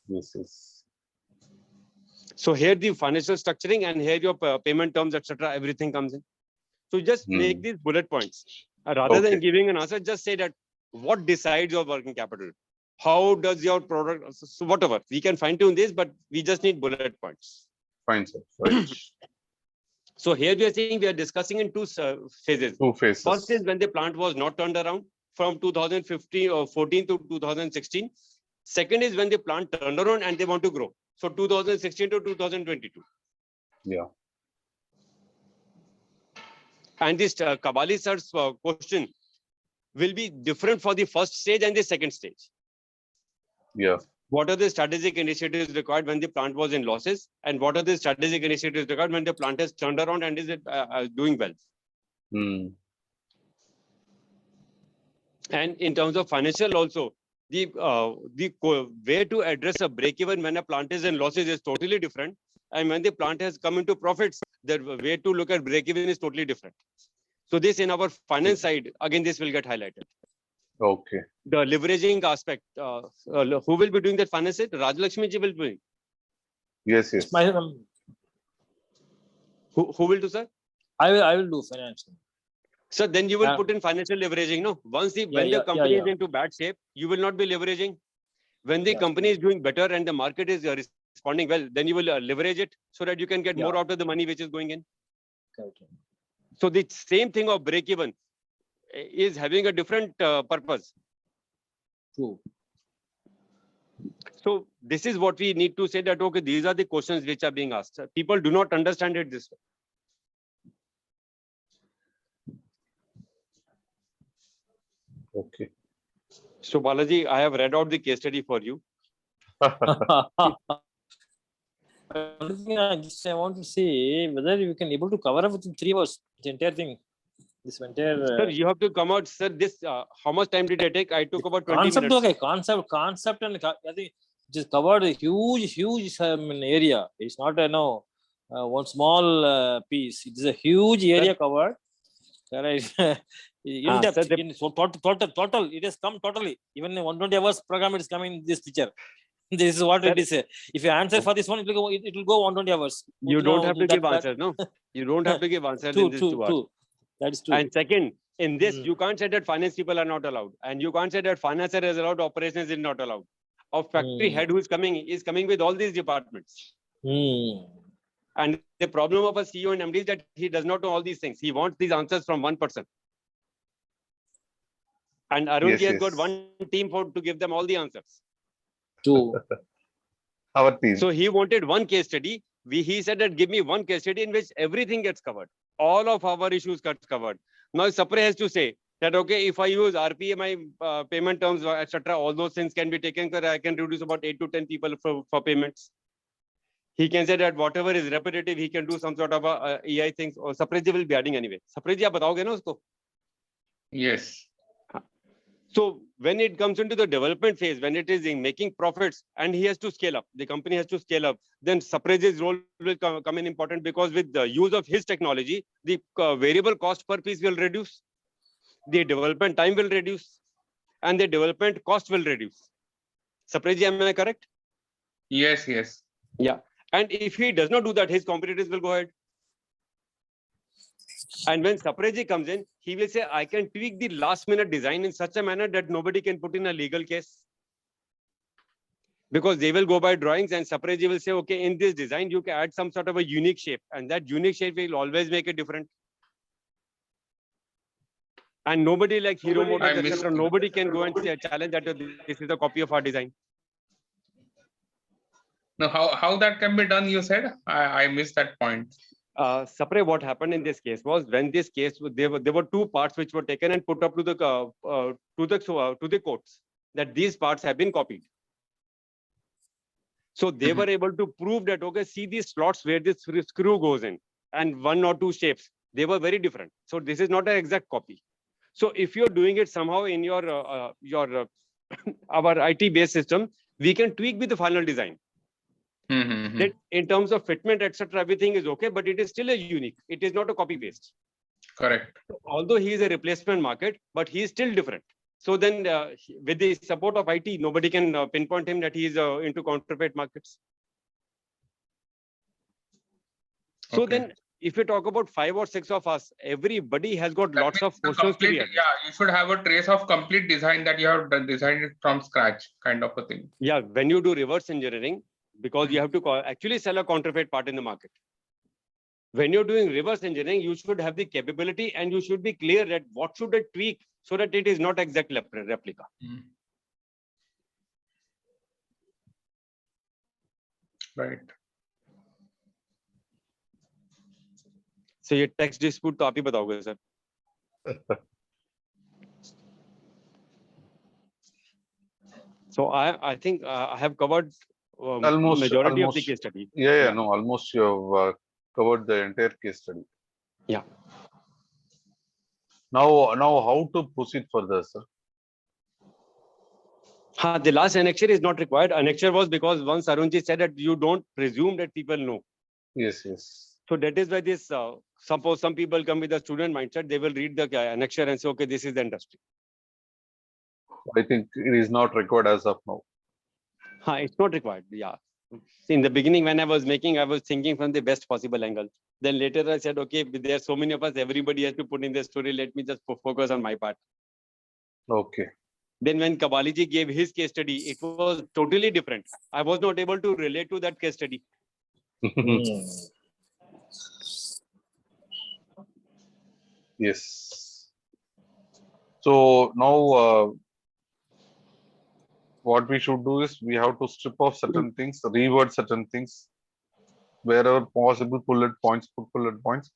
Yes, yes. So here the financial structuring and here your payment terms, etc., everything comes in. So just make these bullet points. Rather than giving an answer, just say that what decides your working capital? How does your product, so whatever, we can fine tune this, but we just need bullet points. Fine, sir. Right. So here we are saying we are discussing in two phases. Two phases. First is when the plant was not turned around from 2015 or 14 to 2016. Second is when the plant turned around and they want to grow. So 2016 to 2022. Yeah. And this Kabali sir's question will be different for the first stage and the second stage. Yeah. What are the strategic initiatives required when the plant was in losses? And what are the strategic initiatives required when the plant has turned around and is doing well? And in terms of financial also, the way to address a break-even when a plant is in losses is totally different. And when the plant has come into profits, the way to look at break-even is totally different. So this in our finance side, again, this will get highlighted. Okay. The leveraging aspect, who will be doing that finance side? Rajalakshmi ji will be doing. Yes, yes. Who will do, sir? I will do finance. So then you will put in financial leveraging, no? Once when the company is into bad shape, you will not be leveraging. When the company is doing better and the market is responding well, then you will leverage it so that you can get more out of the money which is going in. Okay. So the same thing of break even is having a different purpose. True. So this is what we need to say that, okay, these are the questions which are being asked. People do not understand it this way. Okay. So Balaji, I have read out the case study for you. I want to see whether you can able to cover up within 3 hours the entire thing. This entire. Sir, you have to come out, sir. This how much time did it take? I took about 20 concept, minutes. Okay, concept, and I think just covered a huge area. It's not one small piece. It is a huge area covered. Right. In depth, total. It has come totally. Even in 120 hours program, it is coming in this picture. This is what it is. If you answer for this one, it will go 120 hours. You don't have to give answers, no? You don't have to give answers in this 2 hours. True. That is true. And second, in this, you can't say that finance people are not allowed. And you can't say that finance is allowed, operations is not allowed. A factory head who is coming with all these departments. And the problem of a CEO and MD is that he does not know all these things. He wants these answers from one person. And Arun has got one team to give them all the answers. True. Our team. So he wanted one case study. He said that give me one case study in which everything gets covered. All of our issues gets covered. Now Sapre has to say that, okay, if I use RPA, my payment terms, etc., all those things can be taken care. I can reduce about 8 to 10 people for payments. He can say that whatever is repetitive, he can do some sort of EI things. Or Sapreji will be adding anyway. Sapreji, aap bataoge na usko? Yes. So when it comes into the development phase, when it is in making profits and he has to scale up, the company has to scale up, then Sapreji's role will come in important because with the use of his technology, the variable cost per piece will reduce, the development time will reduce, and the development cost will reduce. Sapreji, am I correct? Yes, yes. Yeah. And if he does not do that, his competitors will go ahead. And when Sapreji comes in, he will say, I can tweak the last minute design in such a manner that nobody can put in a legal case. Because they will go by drawings and Sapreji will say, okay, in this design, you can add some sort of a unique shape. And that unique shape will always make it different. And nobody like Hero Motors, etc., nobody can go and say, challenge that this is a copy of our design. Now, how that can be done, you said? I missed that point. Sapre, what happened in this case was when this case, there were 2 parts which were taken and put up to the courts that these parts have been copied. So they were able to prove that, okay, see these slots where this screw goes in and 1 or 2 shapes, they were very different. So this is not an exact copy. So if you're doing it somehow in your our IT based system, we can tweak with the final design. That in terms of fitment, etc., everything is okay, but it is still a unique. It is not a copy paste. Correct. So although he is a replacement market, but he is still different. So then, with the support of IT, nobody can pinpoint him that he is into counterfeit markets. So then, if you talk about 5 or 6 of us, everybody has got That lots of means the questions to be complete, addressed. yeah, you should have a trace of complete design that you have designed it from scratch, kind of a thing. Yeah, when you do reverse engineering, because you have to actually sell a counterfeit part in the market. When you're doing reverse engineering, you should have the capability and you should be clear that what should it tweak so that it is not exact replica. Right. So ये text dispute तो आप ही बताओगे sir. So I think I have covered majority of the case study. Yeah, no, almost you have covered the entire case study. Yeah. Now how to proceed further, sir? The last annexure is not required. Annexure was because once Arunji said that you don't presume that people know. Yes. So that is why this, suppose some people come with a student mindset, they will read the annexure and say, okay, this is the industry. I think it is not required as of now. It's not required. Yeah. In the beginning, when I was making, I was thinking from the best possible angle. Then later I said, okay, there are so many of us, everybody has to put in their story. Let me just focus on my part. Okay. Then when Kabaliji gave his case study, it was totally different. I was not able to relate to that case study. Yes. So now what we should do is we have to strip off certain things, reword certain things, wherever possible, put bullet points,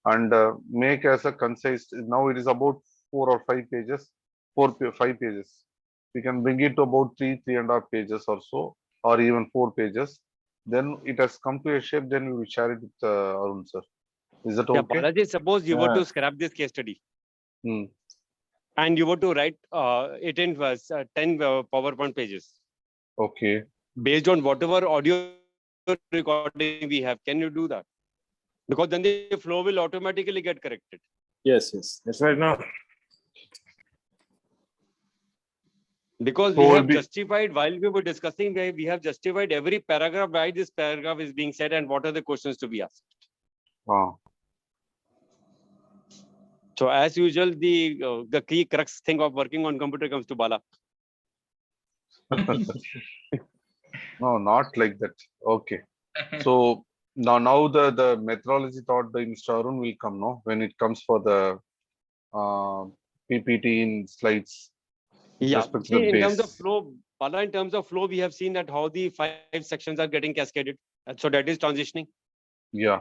and make as a concise. Now it is about 4 or 5 pages, 5 pages. We can bring it to about 3.5 pages or so, or even 4 pages. Then it has come to a shape. Then we will share it with Arun sir. Is that okay? Yeah, Balaji, suppose you were to scrap this case study. And you were to write it in 10 PowerPoint pages. Okay. Based on whatever audio recording we have, can you do that? Because then the flow will automatically get corrected. Yes. That's right now. Because we have justified, while we were discussing, we have justified every paragraph, why this paragraph is being said and what are the questions to be asked. So as usual, the key crux thing of working on computer comes to Bala. No, not like that. Okay. So now the methodology taught by Mr. Arun will come, no? When it comes for the PPT in slides. Yeah. See, in terms of flow, Bala, in terms of flow, we have seen that how the 5 sections are getting cascaded. And so that is transitioning. Yeah.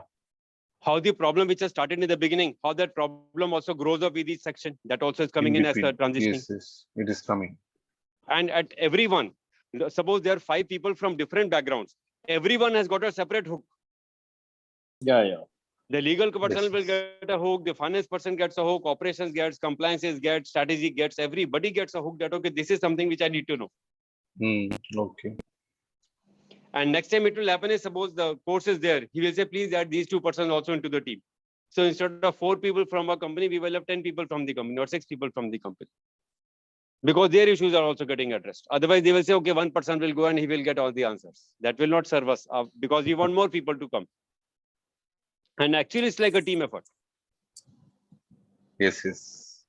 How the problem which has started in the beginning, how that problem also grows up with each section, that also is coming in as a transitioning. Yes, it is coming. And at everyone, suppose there are 5 people from different backgrounds, everyone has got a separate hook. Yeah. The legal person will get a hook, the finance person gets a hook, operations gets, compliances gets, strategy gets, everybody gets a hook that, okay, this is something which I need to know. Okay. And next time it will happen is, suppose the course is there, he will say, please add these 2 persons also into the team. So instead of 4 people from a company, we will have 10 people from the company or 6 people from the company. Because their issues are also getting addressed. Otherwise, they will say, okay, 1 person will go and he will get all the answers. That will not serve us because we want more people to come. And actually, it's like a team effort. Yes.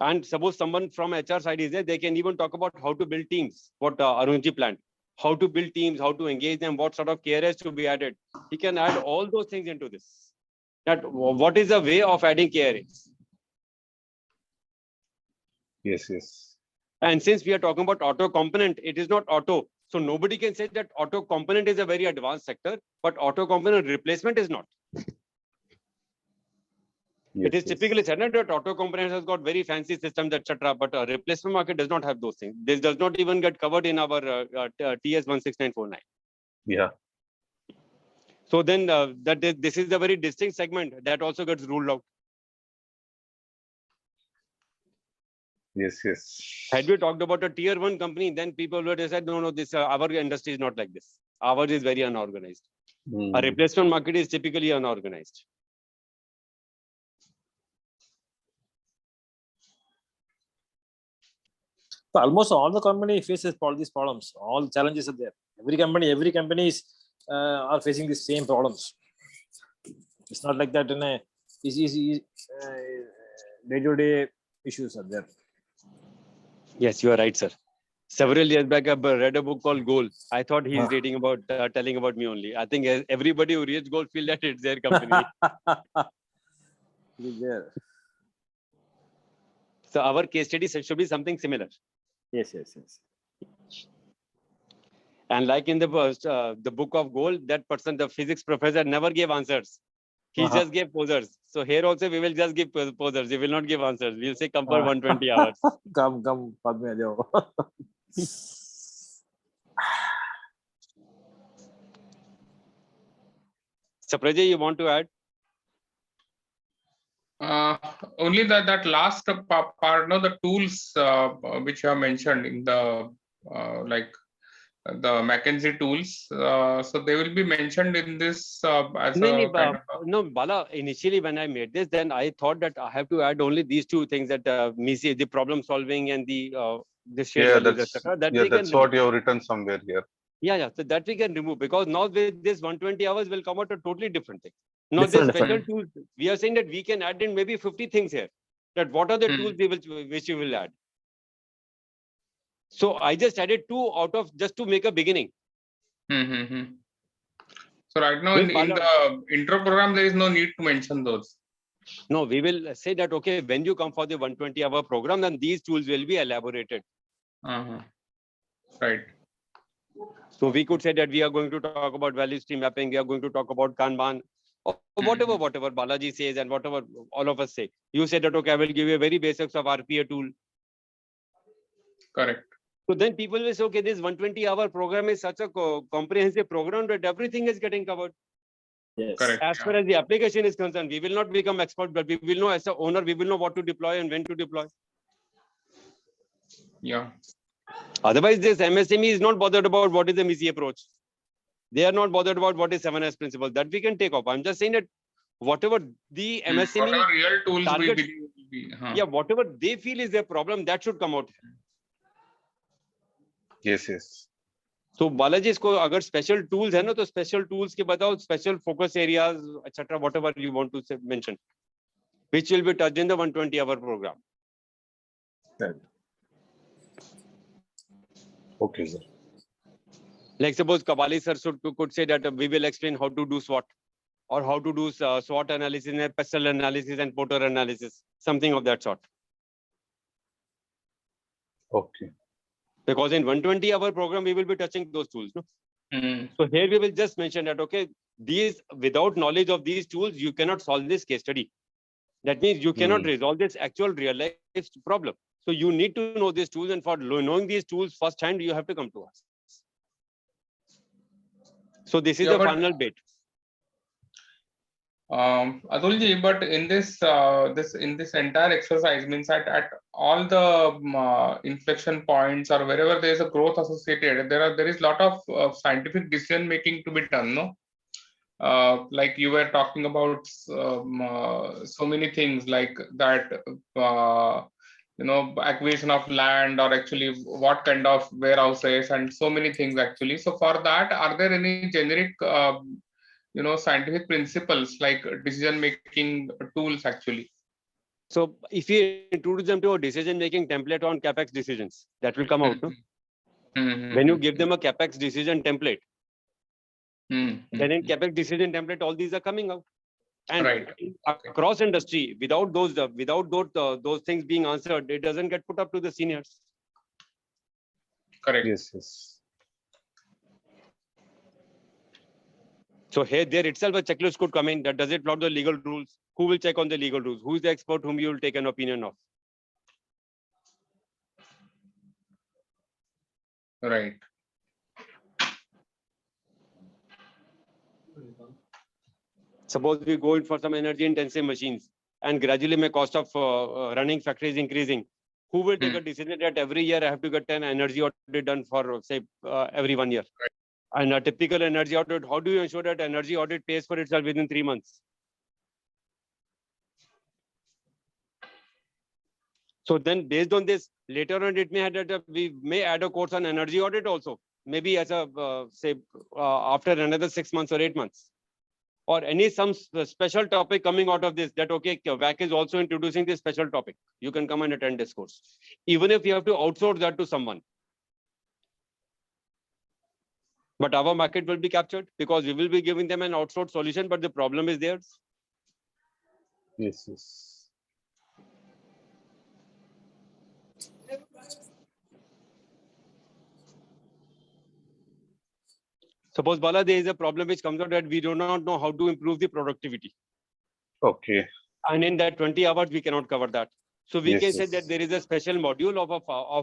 And suppose someone from HR side is there, they can even talk about how to build teams, what Arunji planned. How to build teams, how to engage them, what sort of KRS to be added. He can add all those things into this. That what is the way of adding KRS? Yes. And since we are talking about auto component, it is not auto. So nobody can say that auto component is a very advanced sector, but auto component replacement is not. It is typically said that auto components has got very fancy systems, etc. But a replacement market does not have those things. This does not even get covered in our TS 16949. Yeah. So then this is a very distinct segment that also gets ruled out. Yes. Had we talked about a tier 1 company, then people would have said, no, this our industry is not like this. Ours is very unorganized. A replacement market is typically unorganized. So almost all the company faces all these problems. All challenges are there. Every company is are facing the same problems. It's not like that in a day-to-day issues are there. Yes, you are right, sir. Several years back, I read a book called Goal. I thought he's reading about, telling about me only. I think everybody who reads Goal feel that it's their company. Yeah. So our case study should be something similar. Yes. And like in the book of Goal, that person, the physics professor, never gave answers. He just gave posers. So here also we will just give posers. We will not give answers. We'll say come for 120 hours. Come, Padme Adeo. Saprajay, you want to add? Only that last part, no, the tools which you have mentioned in the like the McKinsey tools. So they will be mentioned in this as no, Bala. Initially, when I made this, then I thought that I have to add only these two things, that the problem solving and the shared values, etc. That's what you have written somewhere here. Yeah. So that we can remove, because now with this 120 hours will come out a totally different thing. Now this special tools, we are saying that we can add in maybe 50 things here. That what are the tools which you will add? So I just added 2 out of just to make a beginning. So right now in the intro program, there is no need to mention those. No, we will say that, okay, when you come for the 120-hour program, then these tools will be elaborated. Right. So we could say that we are going to talk about value stream mapping, we are going to talk about Kanban, or whatever Balaji says and whatever all of us say. You said that, okay, I will give you a very basics of RPA tool. Correct. So then people will say, okay, this 120-hour program is such a comprehensive program that everything is getting covered. Yes. Correct. As far as the application is concerned, we will not become expert, but we will know as an owner, we will know what to deploy and when to deploy. Yeah. Otherwise, this MSME is not bothered about what is the MSE approach. They are not bothered about what is 7S principle. That we can take off. I'm just saying that whatever the MSME whatever real tools target, we believe will be, yeah, whatever they feel is their problem, that should come out. Yes. So Balaji, इसको अगर special tools है ना, तो special tools के बताओ, special focus areas, etc. Whatever you want to say, mention, which will be touched in the 120-hour program. Right. Okay, sir. Like suppose Kabali sir could say that we will explain how to do SWOT, or how to do SWOT analysis and pestle analysis and Porter analysis, something of that sort. Okay. Because in 120-hour program, we will be touching those tools. No? So here we will just mention that, okay, these, without knowledge of these tools, you cannot solve this case study. That means you cannot resolve this actual real life problem. So you need to know these tools, and for knowing these tools firsthand, you have to come to us. So this is the final bit. Atulji, but in this entire exercise means at all the inflection points or wherever there is a growth associated, there is lot of scientific decision making to be done, no? Like you were talking about so many things like that, acquisition of land, or actually what kind of warehouses, and so many things actually. So for that, are there any generic scientific principles like decision making tools actually? So if you introduce them to a decision making template on CapEx decisions, that will come out. No? When you give them a CapEx decision template, then in CapEx decision template, all these are coming out. And across industry, without those things being answered, it doesn't get put up to the seniors. Correct. Yes. So here, there itself a checklist could come in. That does it plot the legal rules? Who will check on the legal rules? Who is the expert whom you will take an opinion of? Right. Suppose we go in for some energy intensive machines, and gradually my cost of running factory is increasing. Who will take a decision that every year I have to get an energy audit done for, say, every 1 year? And a typical energy audit, how do you ensure that energy audit pays for itself within 3 months? So then based on this, later on, it may have that we may add a course on energy audit also, maybe as a, after another 6 months or 8 months. Or some special topic coming out of this, that, okay, WAC is also introducing this special topic. You can come and attend this course. Even if you have to outsource that to someone. But our market will be captured because we will be giving them an outsourced solution, but the problem is theirs. Yes, yes. Suppose, Bala, there is a problem which comes out that we do not know how to improve the productivity. Okay. And in that 20 hours, we cannot cover that. So we can say that there is a special module of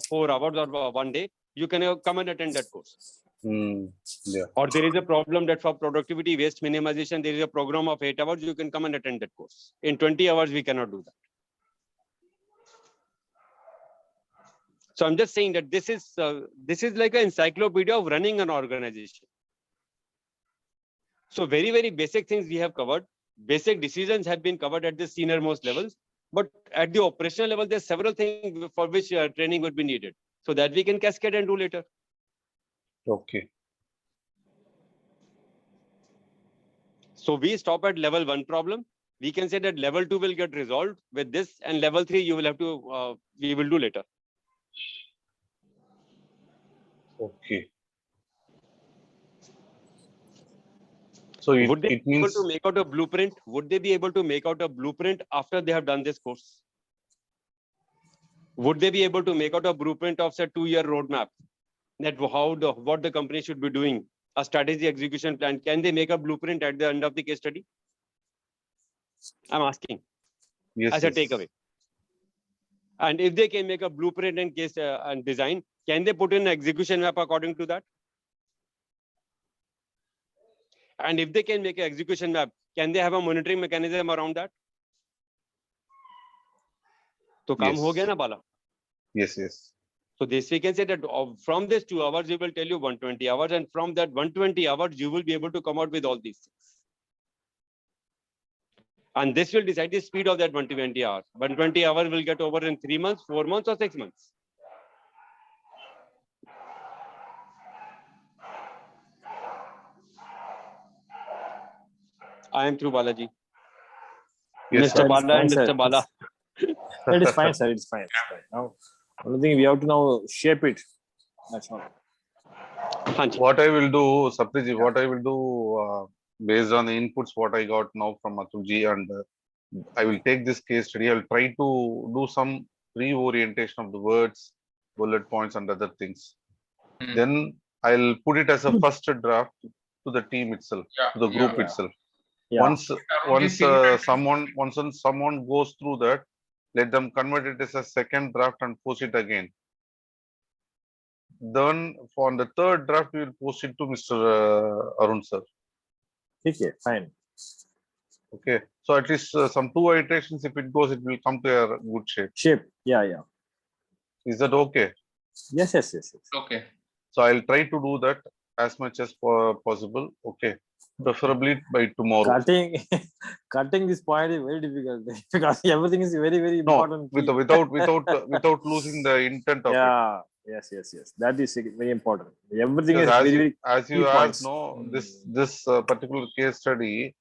4 hours or 1 day. You can come and attend that course. Yeah. Or there is a problem that for productivity waste minimization, there is a program of 8 hours. You can come and attend that course. In 20 hours, we cannot do that. So I'm just saying that this is like an encyclopedia of running an organization. So very, very basic things we have covered. Basic decisions have been covered at the senior most levels. But at the operational level, there's several things for which training would be needed. So that we can cascade and do later. Okay. So we stop at level 1 problem. We can say that level 2 will get resolved with this, and level 3 you will have to, we will do later. Okay. So would they it be means able to make out a blueprint? Would they be able to make out a blueprint after they have done this course? Would they be able to make out a blueprint of say 2-year roadmap? That what the company should be doing, a strategy execution plan. Can they make a blueprint at the end of the case study? I'm asking. Yes, as a takeaway. And if they can make a blueprint and case and design, can they put in an execution map according to that? And if they can make an execution map, can they have a monitoring mechanism around that? So काम हो गया ना बाला? Yes, yes. So this we can say that from this 2 hours, we will tell you 120 hours, and from that 120 hours, you will be able to come out with all these things. And this will decide the speed of that 120 hours. 120 hours will get over in 3 months, 4 months, or 6 months. I am through, Balaji. Yes, Mr. sir. Bala and Fine, Mr. sir. Bala. It is fine, sir. It's fine. It's fine. Now, only thing we have to now shape it. That's all. What I will do, Sapriji, what I will do based on the inputs what I got now from Atulji, and I will take this case study. I will try to do some reorientation of the words, bullet points, and other things. Then I'll put it as a first draft to the team itself, to the group itself. Yeah. Once someone goes through that, let them convert it as a second draft and post it again. Then for the third draft, we will post it to Mr. Arun sir. Okay, fine. Okay, so at least some 2 iterations, if it goes, it will come to a good shape. Yeah, yeah. Is that okay? Yes. Okay. So I'll try to do that as much as possible. Okay, preferably by tomorrow. Cutting this point is very difficult because everything is very, very important. No, without losing the intent of it. Yes. That is very important. Everything because is very as you key asked, points. no, this particular case study,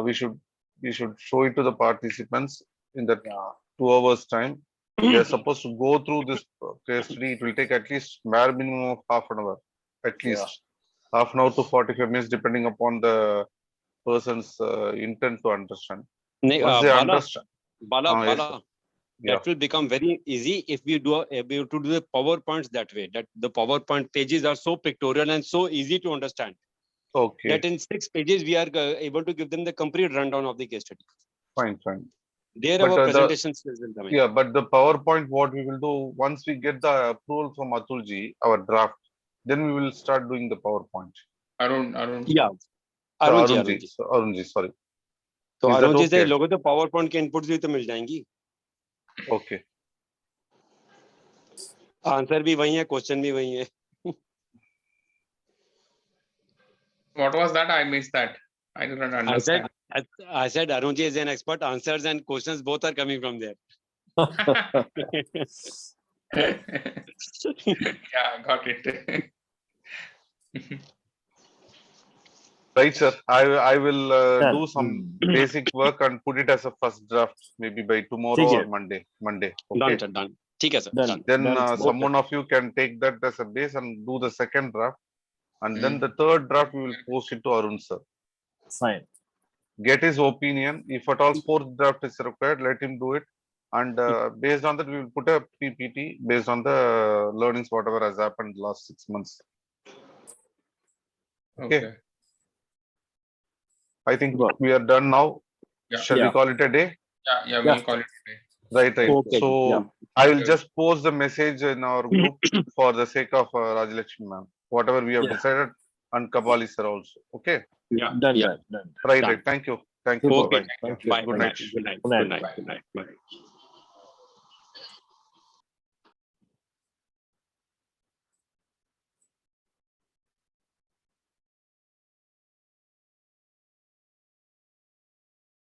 we should show it to the participants in that 2 hours time. They are supposed to go through this case study. It will take at least bare minimum of half an hour, at least half an hour to 45 minutes, depending upon the person's intent to understand. Once they understand, Bala. That will become very easy if we do able to do the PowerPoints that way. That the PowerPoint pages are so pictorial and so easy to understand. Okay. That in 6 pages we are able to give them the complete rundown of the case study. Fine. There our presentation skills will come in. Yeah, but the PowerPoint, what we will do once we get the approval from Atulji, our draft, then we will start doing the PowerPoint. Arun. Yeah. So Arunji. Sorry. So Arunji से लोगों तो PowerPoint के inputs भी तो मिल जाएंगी. Okay. Answer भी वही है, क्वेश्चन भी वही है. What was that? I missed that. I did not understand. I said Arunji is an expert. Answers and questions both are coming from there. Yeah, got it. Right, sir. I will Sir. do some basic work and put it as a first draft, maybe by tomorrow or Monday. Okay. Done, sir. Done. Okay, sir. Done. Then Done. someone of you can take that as a base and do the second draft, and then the third draft we will post it to Arun sir. Fine. Get his opinion. If at all fourth draft is required, let him do it. And based on that, we will put a PPT based on the learnings, whatever has happened last 6 months. Okay. I think we are done now. Yeah. Shall we call it a day? Yeah, we'll call it a day. Right. Okay. So I will just post the message in our group for the sake of Rajalakshmi ma'am. Whatever we have decided, and Kapali sir also. Okay. Yeah. Done. Right. Thank you. Okay. Bye. Thank you. Bye. Good night. Good night. Good night. Good night. Bye.